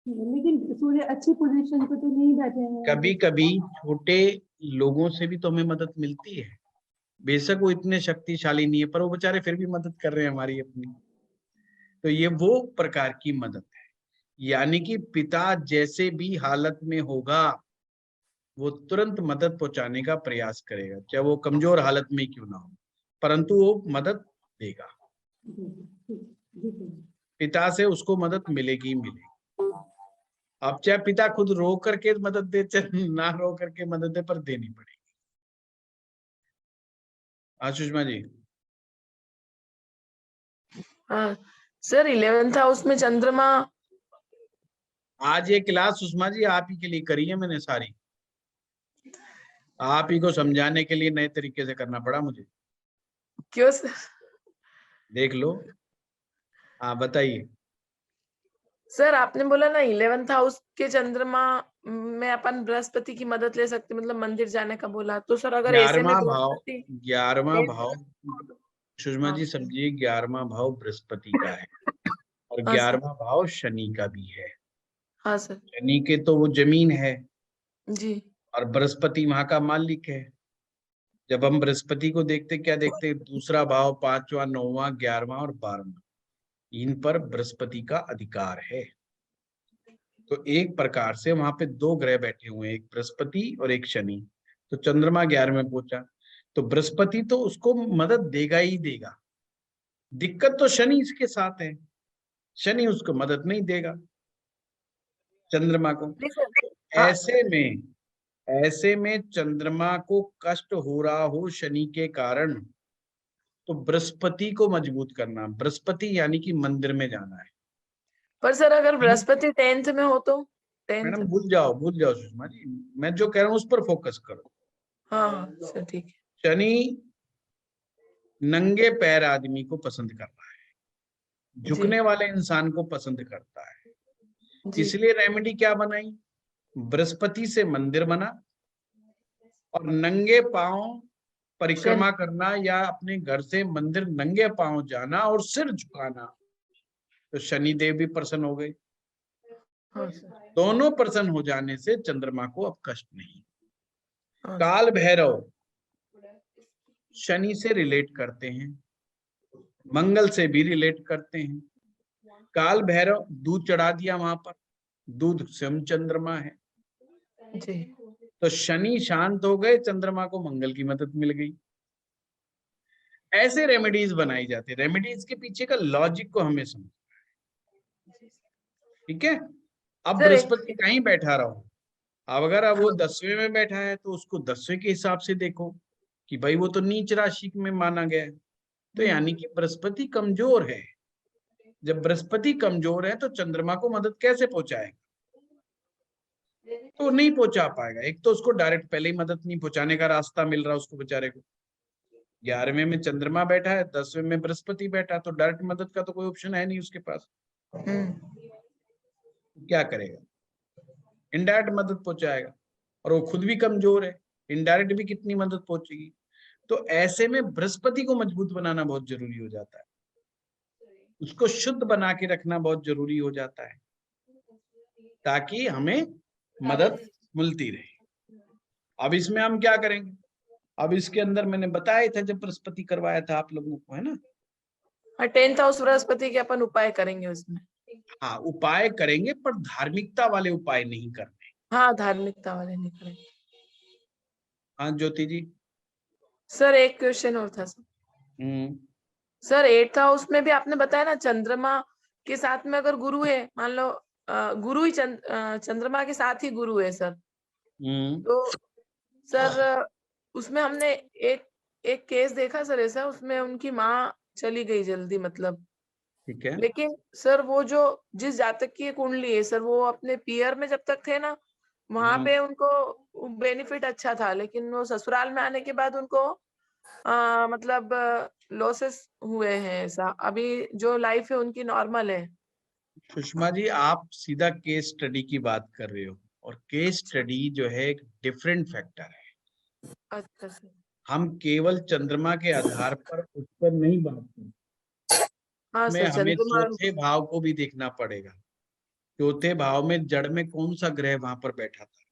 लेकिन सूर्य अच्छी पोजीशन पे तो नहीं बैठे कभी हैं। कभी छोटे लोगों से भी तो हमें मदद मिलती है, बेशक वो इतने शक्तिशाली नहीं है पर वो बेचारे फिर भी मदद कर रहे हैं हमारी अपनी। तो ये वो प्रकार की मदद है, यानी कि पिता जैसे भी हालत में होगा वो तुरंत मदद पहुंचाने का प्रयास करेगा, चाहे वो कमजोर हालत में क्यों ना हो, परंतु वो मदद देगा। पिता से उसको मदद मिलेगी ही मिलेगी। अब चाहे पिता खुद रो करके मदद दे, चाहे ना रो करके मदद दे, पर देनी पड़ेगी। हाँ सुषमा जी। हाँ सर, 11th हाउस में चंद्रमा आज ये क्लास सुषमा जी आप ही के लिए करी है मैंने सारी, आप ही को समझाने के लिए नए तरीके से करना पड़ा मुझे। क्यों सर? देख लो। हाँ बताइए। सर आपने बोला ना 11th हाउस के चंद्रमा में अपन बृहस्पति की मदद ले सकते, मतलब मंदिर जाने का बोला, तो सर अगर ऐसे में 11वां भाव सुषमा हाँ। जी समझिए, 11वां भाव बृहस्पति का है और हाँ सर। 11वां भाव शनि का भी है। हाँ सर। शनि के तो वो जमीन है जी। और बृहस्पति वहां का मालिक है। जब हम बृहस्पति को देखते क्या देखते, दूसरा भाव, 5वां, 9वां, 11वां और 12वां, इन पर बृहस्पति का अधिकार है। तो एक प्रकार से वहां पे दो ग्रह बैठे हुए हैं, एक बृहस्पति और एक शनि। तो चंद्रमा 11 में पहुंचा, तो बृहस्पति तो उसको मदद देगा ही देगा। दिक्कत तो शनि इसके साथ है, शनि उसको मदद नहीं देगा चंद्रमा को। हाँ। ऐसे में चंद्रमा को कष्ट हो रहा हो शनि के कारण, तो बृहस्पति को मजबूत करना, बृहस्पति यानी कि मंदिर में जाना है। पर सर अगर बृहस्पति 10th में हो तो? 10th। मैडम भूल जाओ सुषमा जी, मैं जो कह रहा हूँ उस पर फोकस करो। हाँ हाँ सर ठीक है। शनि नंगे पैर आदमी को पसंद करता है, झुकने वाले इंसान को पसंद करता है। जी। इसलिए रेमेडी क्या बनाई, बृहस्पति से मंदिर बना और नंगे पांव परिक्रमा करना या अपने घर से मंदिर नंगे पांव जाना और सिर झुकाना। तो शनि देव भी प्रसन्न हो गए। हाँ सर। दोनों प्रसन्न हो जाने से चंद्रमा को अब कष्ट नहीं। हाँ काल भैरव शनि से रिलेट करते हैं, मंगल से भी रिलेट करते हैं। काल भैरव दूध चढ़ा दिया वहां पर, दूध स्वयं चंद्रमा है। जी। तो शनि शांत हो गए, चंद्रमा को मंगल की मदद मिल गई। ऐसे रेमेडीज बनाई जाती है। रेमेडीज के पीछे का लॉजिक को हमें समझना है, ठीक है। अब सर बृहस्पति कहीं बैठा रहो, अब अगर अब वो 10वें में बैठा है तो उसको 10वें के हिसाब से देखो कि भाई वो तो नीच राशि में माना गया है, तो यानी कि बृहस्पति कमजोर है। जब बृहस्पति कमजोर है तो चंद्रमा को मदद कैसे पहुंचाएगा, तो नहीं पहुंचा पाएगा। एक तो उसको डायरेक्ट पहले ही मदद नहीं पहुंचाने का रास्ता मिल रहा उसको बेचारे को। 11वें में चंद्रमा बैठा है, 10वें में बृहस्पति बैठा, तो डायरेक्ट मदद का तो कोई ऑप्शन है नहीं उसके पास। क्या करेगा, इनडायरेक्ट मदद पहुंचाएगा, और वो खुद भी कमजोर है, इनडायरेक्ट भी कितनी मदद पहुंचेगी। तो ऐसे में बृहस्पति को मजबूत बनाना बहुत जरूरी हो जाता है, उसको शुद्ध बना के रखना बहुत जरूरी हो जाता है, ताकि हमें मदद मिलती रहे। अब इसमें हम क्या करेंगे, अब इसके अंदर मैंने बताया था जब बृहस्पति करवाया था आप लोगों को, है ना। 10th हाउस बृहस्पति के अपन उपाय करेंगे उसमें। हाँ उपाय करेंगे, पर धार्मिकता वाले उपाय नहीं करने। हाँ धार्मिकता वाले नहीं करेंगे। हाँ ज्योति जी। सर एक क्वेश्चन और था सर। सर 8th हाउस में भी आपने बताया ना, चंद्रमा के साथ में अगर गुरु है, मान लो गुरु ही चंद्रमा के साथ ही गुरु है सर, तो सर उसमें हमने एक केस देखा सर ऐसा, उसमें उनकी माँ चली गई जल्दी, मतलब ठीक है। लेकिन सर वो जो जिस जातक की कुंडली है सर, वो अपने पियर में जब तक थे ना, वहां पे उनको बेनिफिट अच्छा था, लेकिन वो ससुराल में आने के बाद उनको मतलब लॉसेस हुए हैं ऐसा। अभी जो लाइफ है उनकी नॉर्मल है। सुषमा जी आप सीधा केस स्टडी की बात कर रहे हो, और केस स्टडी जो है एक डिफरेंट फैक्टर है। अच्छा सर। हम केवल चंद्रमा के आधार पर उस पर नहीं बात करते, हाँ में सर हमें चंद्रमा। चौथे भाव को भी देखना पड़ेगा। चौथे भाव में जड़ में कौन सा ग्रह वहां पर बैठा था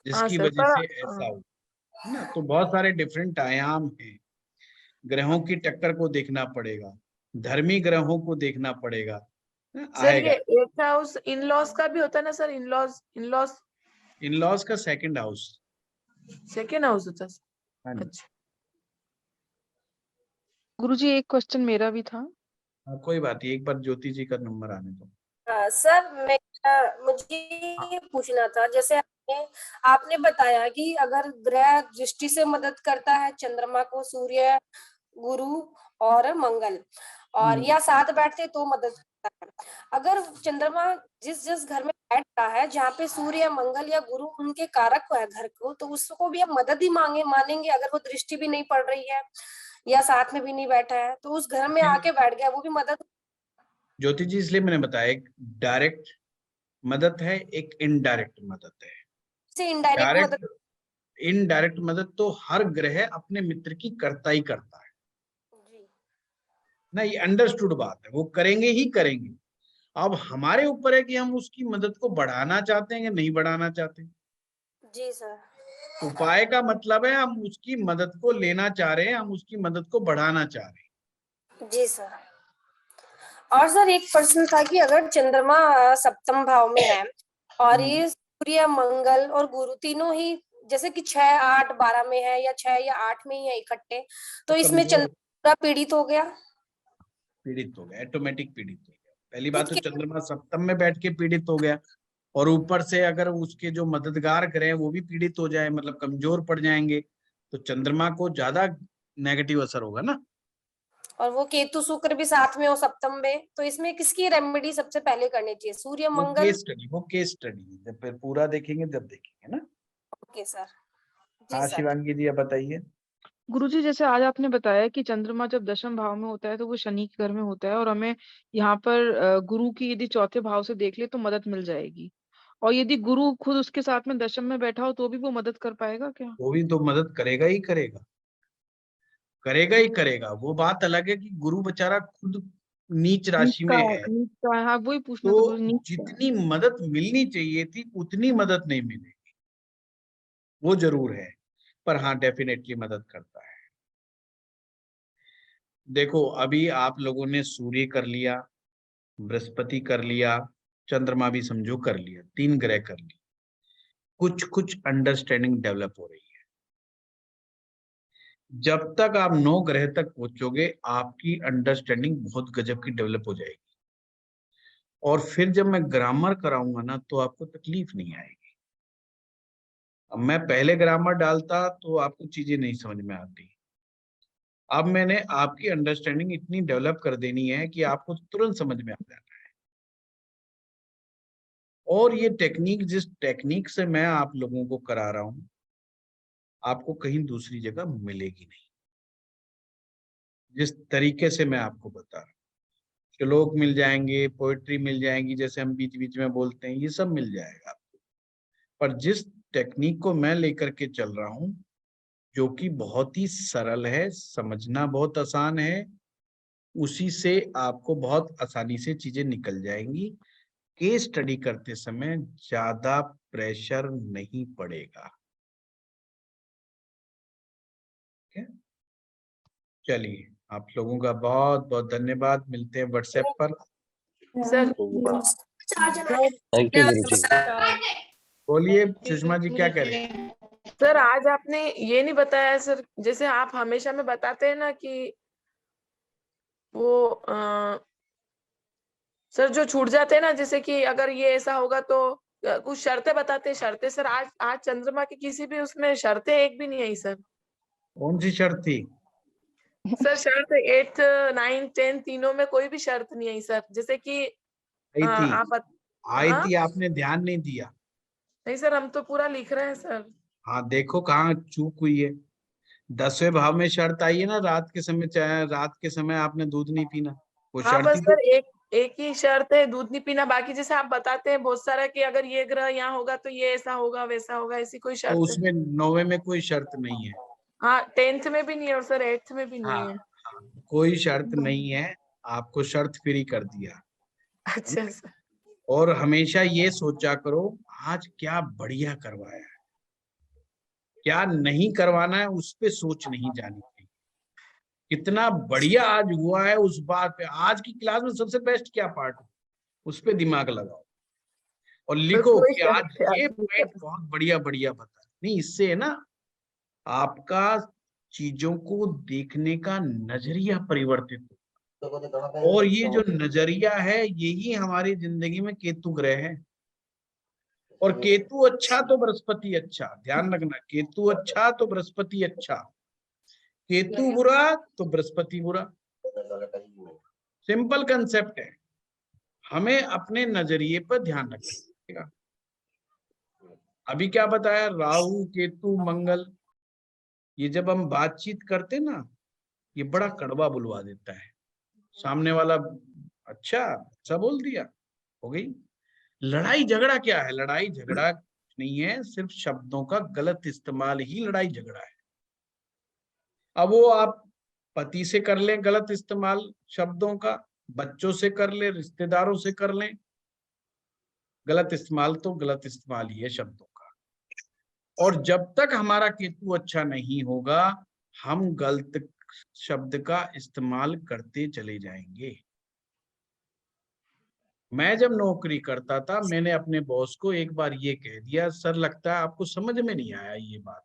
हाँ जिसकी सर वजह से ऐसा हो, है ना। तो बहुत सारे डिफरेंट आयाम हैं, ग्रहों की टक्कर को देखना पड़ेगा, धर्मी ग्रहों को देखना पड़ेगा, सर ये आएगा। 8th हाउस इन लॉज का भी होता है ना sir? In laws in laws का सेकंड हाउस। सेकेंड हाउस होता है। हाँ जी। अच्छा गुरुजी एक क्वेश्चन मेरा भी था। कोई बात नहीं, एक बार ज्योति जी का नंबर आने दो। सर मुझे ये पूछना था, जैसे आपने बताया कि अगर ग्रह दृष्टि से मदद करता है चंद्रमा को सूर्य, गुरु और मंगल, और या साथ बैठते तो मदद करता है। अगर चंद्रमा जिस घर में बैठ रहा है जहाँ पे सूर्य या मंगल या गुरु उनके कारक है घर को, तो उसको भी हम मदद ही मानेंगे। अगर वो दृष्टि भी नहीं पड़ रही है या साथ में भी नहीं बैठा है तो उस घर में आके बैठ गया, वो भी मदद। ज्योति जी, इसलिए मैंने बताया एक डायरेक्ट मदद है, एक इनडायरेक्ट मदद है। से इनडायरेक्ट डायरेक्ट मदद। इनडायरेक्ट मदद तो हर ग्रह अपने मित्र की करता ही करता है ना, ये अंडरस्टूड बात है, वो करेंगे ही करेंगे। अब हमारे ऊपर है कि हम उसकी मदद को बढ़ाना चाहते हैं कि नहीं बढ़ाना चाहते। जी सर। उपाय का मतलब है हम उसकी मदद को लेना चाह रहे हैं, हम उसकी मदद को बढ़ाना चाह रहे हैं। जी सर। और सर एक प्रश्न था कि अगर चंद्रमा सप्तम भाव में है और ये सूर्य मंगल और गुरु तीनों ही जैसे कि 6, 8, 12 में है या 6 या 8 में ही है इकट्ठे, तो इसमें चंद्रमा पीड़ित हो गया। पीड़ित हो गया, ऑटोमेटिक पीड़ित हो गया। पहली बात तो चंद्रमा सप्तम में बैठ के पीड़ित हो गया, और ऊपर से अगर उसके जो मददगार ग्रह वो भी पीड़ित हो जाए, मतलब कमजोर पड़ जाएंगे, तो चंद्रमा को ज्यादा नेगेटिव असर होगा ना। और वो केतु शुक्र भी साथ में हो सप्तम में, तो इसमें किसकी रेमेडी सबसे पहले करनी चाहिए, सूर्य मंगल? वो केस स्टडी जब फिर पूरा देखेंगे जब देखेंगे ना। Okay sir. हाँ शिवांगी जी, आप बताइए। गुरुजी, जैसे आज आपने बताया कि चंद्रमा जब दशम भाव में होता है तो वो शनि के घर में होता है, और हमें यहाँ पर गुरु की यदि चौथे भाव से देख ले तो मदद मिल जाएगी, और यदि गुरु खुद उसके साथ में दशम में बैठा हो तो भी वो मदद कर पाएगा क्या? वो भी तो मदद करेगा ही करेगा, करेगा ही करेगा। वो बात अलग है कि गुरु बेचारा खुद नीच राशि में है, नीच का, हाँ वही पूछना था तो गुरु, नीच का। जितनी मदद मिलनी चाहिए थी उतनी मदद नहीं मिलेगी, वो जरूर है, पर हाँ डेफिनेटली मदद करता है। देखो अभी आप लोगों ने सूर्य कर लिया, बृहस्पति कर लिया, चंद्रमा भी समझो कर लिया, 3 ग्रह कर लिए, कुछ कुछ अंडरस्टैंडिंग डेवलप हो रही है। जब तक आप 9 ग्रह तक पहुंचोगे आपकी अंडरस्टैंडिंग बहुत गजब की डेवलप हो जाएगी, और फिर जब मैं ग्रामर कराऊंगा ना तो आपको तकलीफ नहीं आएगी। अब मैं पहले ग्रामर डालता तो आपको चीजें नहीं समझ में आती, अब मैंने आपकी अंडरस्टैंडिंग इतनी डेवलप कर देनी है कि आपको तुरंत समझ में आ जाना है। और ये टेक्निक, जिस टेक्निक से मैं आप लोगों को करा रहा हूं, आपको कहीं दूसरी जगह मिलेगी नहीं। जिस तरीके से मैं आपको बता रहा हूं, श्लोक मिल जाएंगे, पोएट्री मिल जाएंगी, जैसे हम बीच बीच में बोलते हैं, ये सब मिल जाएगा आपको। पर जिस टेक्निक को मैं लेकर के चल रहा हूं, जो कि बहुत ही सरल है, समझना बहुत आसान है, उसी से आपको बहुत आसानी से चीजें निकल जाएंगी। केस स्टडी करते समय ज्यादा प्रेशर नहीं पड़ेगा। चलिए, आप लोगों का बहुत बहुत धन्यवाद, मिलते हैं व्हाट्सएप पर। सर थैंक यू गुरुजी। बोलिए सुषमा जी, क्या कह रहे हैं? सर आज आपने ये नहीं बताया सर, जैसे आप हमेशा में बताते हैं ना कि वो सर जो छूट जाते हैं ना, जैसे कि अगर ये ऐसा होगा तो कुछ शर्तें बताते हैं, शर्तें सर आज चंद्रमा की किसी भी उसमें शर्तें एक भी नहीं आई सर। कौन सी शर्त थी? सर शर्त 8, 9, 10 तीनों में कोई भी शर्त नहीं आई सर, जैसे कि आई थी, आपने ध्यान नहीं दिया। नहीं सर, हम तो पूरा लिख रहे हैं सर। हाँ देखो कहाँ चूक हुई है। 10वें भाव में शर्त आई है ना, रात के समय, चाहे रात के समय आपने दूध नहीं पीना, वो हाँ शर्त बस ही सर एक ही शर्त है, दूध नहीं पीना। बाकी जैसे आप बताते हैं बहुत सारा कि अगर ये ग्रह यहाँ होगा तो ये ऐसा होगा वैसा होगा, ऐसी कोई तो शर्त है? उसमें 9वें में कोई शर्त नहीं है। हाँ 10th में भी नहीं है और सर 8th में भी नहीं है। हाँ, कोई शर्त नहीं है, आपको शर्त फ्री कर दिया। अच्छा सर। और हमेशा ये सोचा करो आज क्या बढ़िया करवाया है, क्या नहीं करवाना है उस पे सोच नहीं जानी चाहिए। कितना बढ़िया आज हुआ है उस बात पे, आज की क्लास में सबसे बेस्ट क्या पार्ट है, उस पे दिमाग लगाओ और लिखो कि आज ये पॉइंट बहुत बढ़िया बढ़िया बता। नहीं, इससे है ना आपका चीजों को देखने का नजरिया परिवर्तित हो, और ये जो नजरिया है यही हमारी जिंदगी में केतु ग्रह है। और केतु अच्छा तो बृहस्पति अच्छा, ध्यान रखना, केतु अच्छा तो बृहस्पति अच्छा, केतु बुरा तो बृहस्पति बुरा। सिंपल कंसेप्ट है, हमें अपने नजरिए पर ध्यान रखना। अभी क्या बताया, राहु केतु मंगल, ये जब हम बातचीत करते ना, ये बड़ा कड़वा बुलवा देता है। सामने वाला अच्छा बोल दिया, हो गई। लड़ाई झगड़ा क्या है? लड़ाई झगड़ा नहीं है, सिर्फ शब्दों का गलत इस्तेमाल ही लड़ाई झगड़ा है। अब वो आप पति से कर लें गलत इस्तेमाल शब्दों का, बच्चों से कर लें, रिश्तेदारों से कर लें, गलत इस्तेमाल तो गलत इस्तेमाल ही है शब्दों का। और जब तक हमारा केतु अच्छा नहीं होगा, हम गलत शब्द का इस्तेमाल करते चले जाएंगे। मैं जब नौकरी करता था, मैंने अपने बॉस को एक बार ये कह दिया, सर लगता है आपको समझ में नहीं आया ये बात।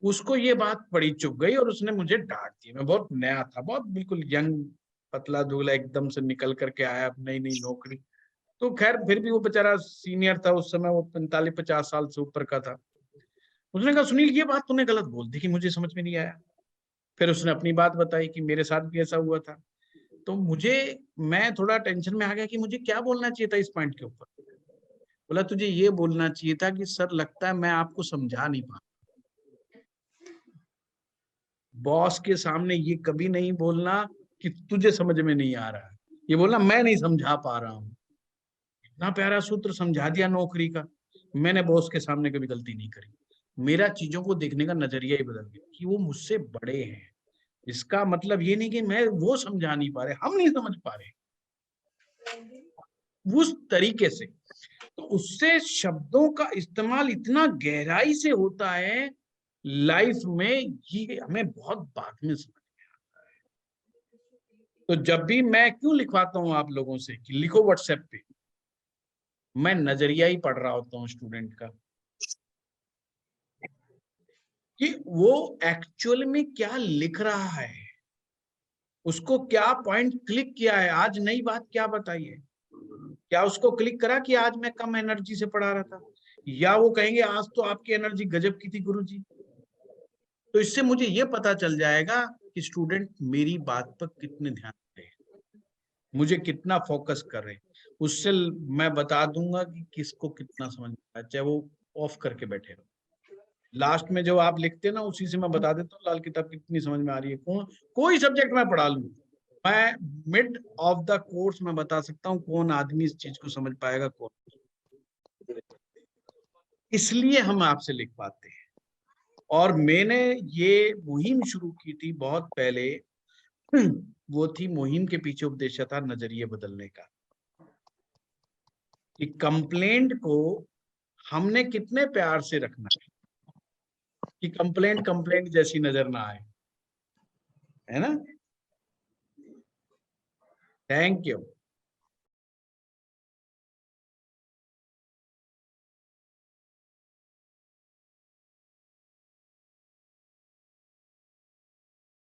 उसको ये बात बड़ी चुभ गई और उसने मुझे डांट दिया। मैं बहुत नया था, बहुत बिल्कुल यंग, पतला दुबला एकदम से निकल करके आया, नई नई नौकरी। तो खैर फिर भी वो बेचारा सीनियर था उस समय, वो 45-50 साल से ऊपर का था। उसने कहा सुनील ये बात तूने गलत बोल दी कि मुझे समझ में नहीं आया। फिर उसने अपनी बात बताई कि मेरे साथ भी ऐसा हुआ था। तो मैं थोड़ा टेंशन में आ गया कि मुझे क्या बोलना चाहिए था इस पॉइंट के ऊपर। बोला तुझे ये बोलना चाहिए था कि सर लगता है मैं आपको समझा नहीं पा। बॉस के सामने ये कभी नहीं बोलना कि तुझे समझ में नहीं आ रहा है, ये बोलना मैं नहीं समझा पा रहा हूँ। इतना प्यारा सूत्र समझा दिया नौकरी का। मैंने बॉस के सामने कभी गलती नहीं करी। मेरा चीजों को देखने का नजरिया ही बदल गया कि वो मुझसे बड़े हैं। इसका मतलब ये नहीं कि मैं वो समझा नहीं पा रहे, हम नहीं समझ पा रहे उस तरीके से। तो उससे शब्दों का इस्तेमाल इतना गहराई से होता है लाइफ में, ये हमें बहुत बाद में समझ में आता है। तो जब भी मैं क्यों लिखवाता हूं आप लोगों से कि लिखो व्हाट्सएप पे, मैं नजरिया ही पढ़ रहा होता हूँ स्टूडेंट का कि वो एक्चुअल में क्या लिख रहा है, उसको क्या पॉइंट क्लिक किया है, आज नई बात क्या बताई है। क्या उसको क्लिक करा कि आज मैं कम एनर्जी से पढ़ा रहा था, या वो कहेंगे आज तो आपकी एनर्जी गजब की थी गुरुजी। तो इससे मुझे ये पता चल जाएगा कि स्टूडेंट मेरी बात पर कितने ध्यान दे रहे हैं, मुझे कितना फोकस कर रहे हैं। उससे मैं बता दूंगा कि किसको कितना समझ में आया, चाहे वो ऑफ करके बैठे रहो। लास्ट में जो आप लिखते हैं ना, उसी से मैं बता देता हूँ लाल किताब कितनी समझ में आ रही है। कोई सब्जेक्ट मैं पढ़ा लूं, मैं मिड ऑफ द कोर्स में बता सकता हूँ कौन आदमी इस चीज को समझ पाएगा कौन। इसलिए हम आपसे लिख पाते हैं। और मैंने ये मुहिम शुरू की थी बहुत पहले, वो थी मुहिम के पीछे उद्देश्य था नजरिए बदलने का, कि कंप्लेंट को हमने कितने प्यार से रखना है कि कंप्लेंट कंप्लेंट जैसी नजर ना आए, है ना। Thank you.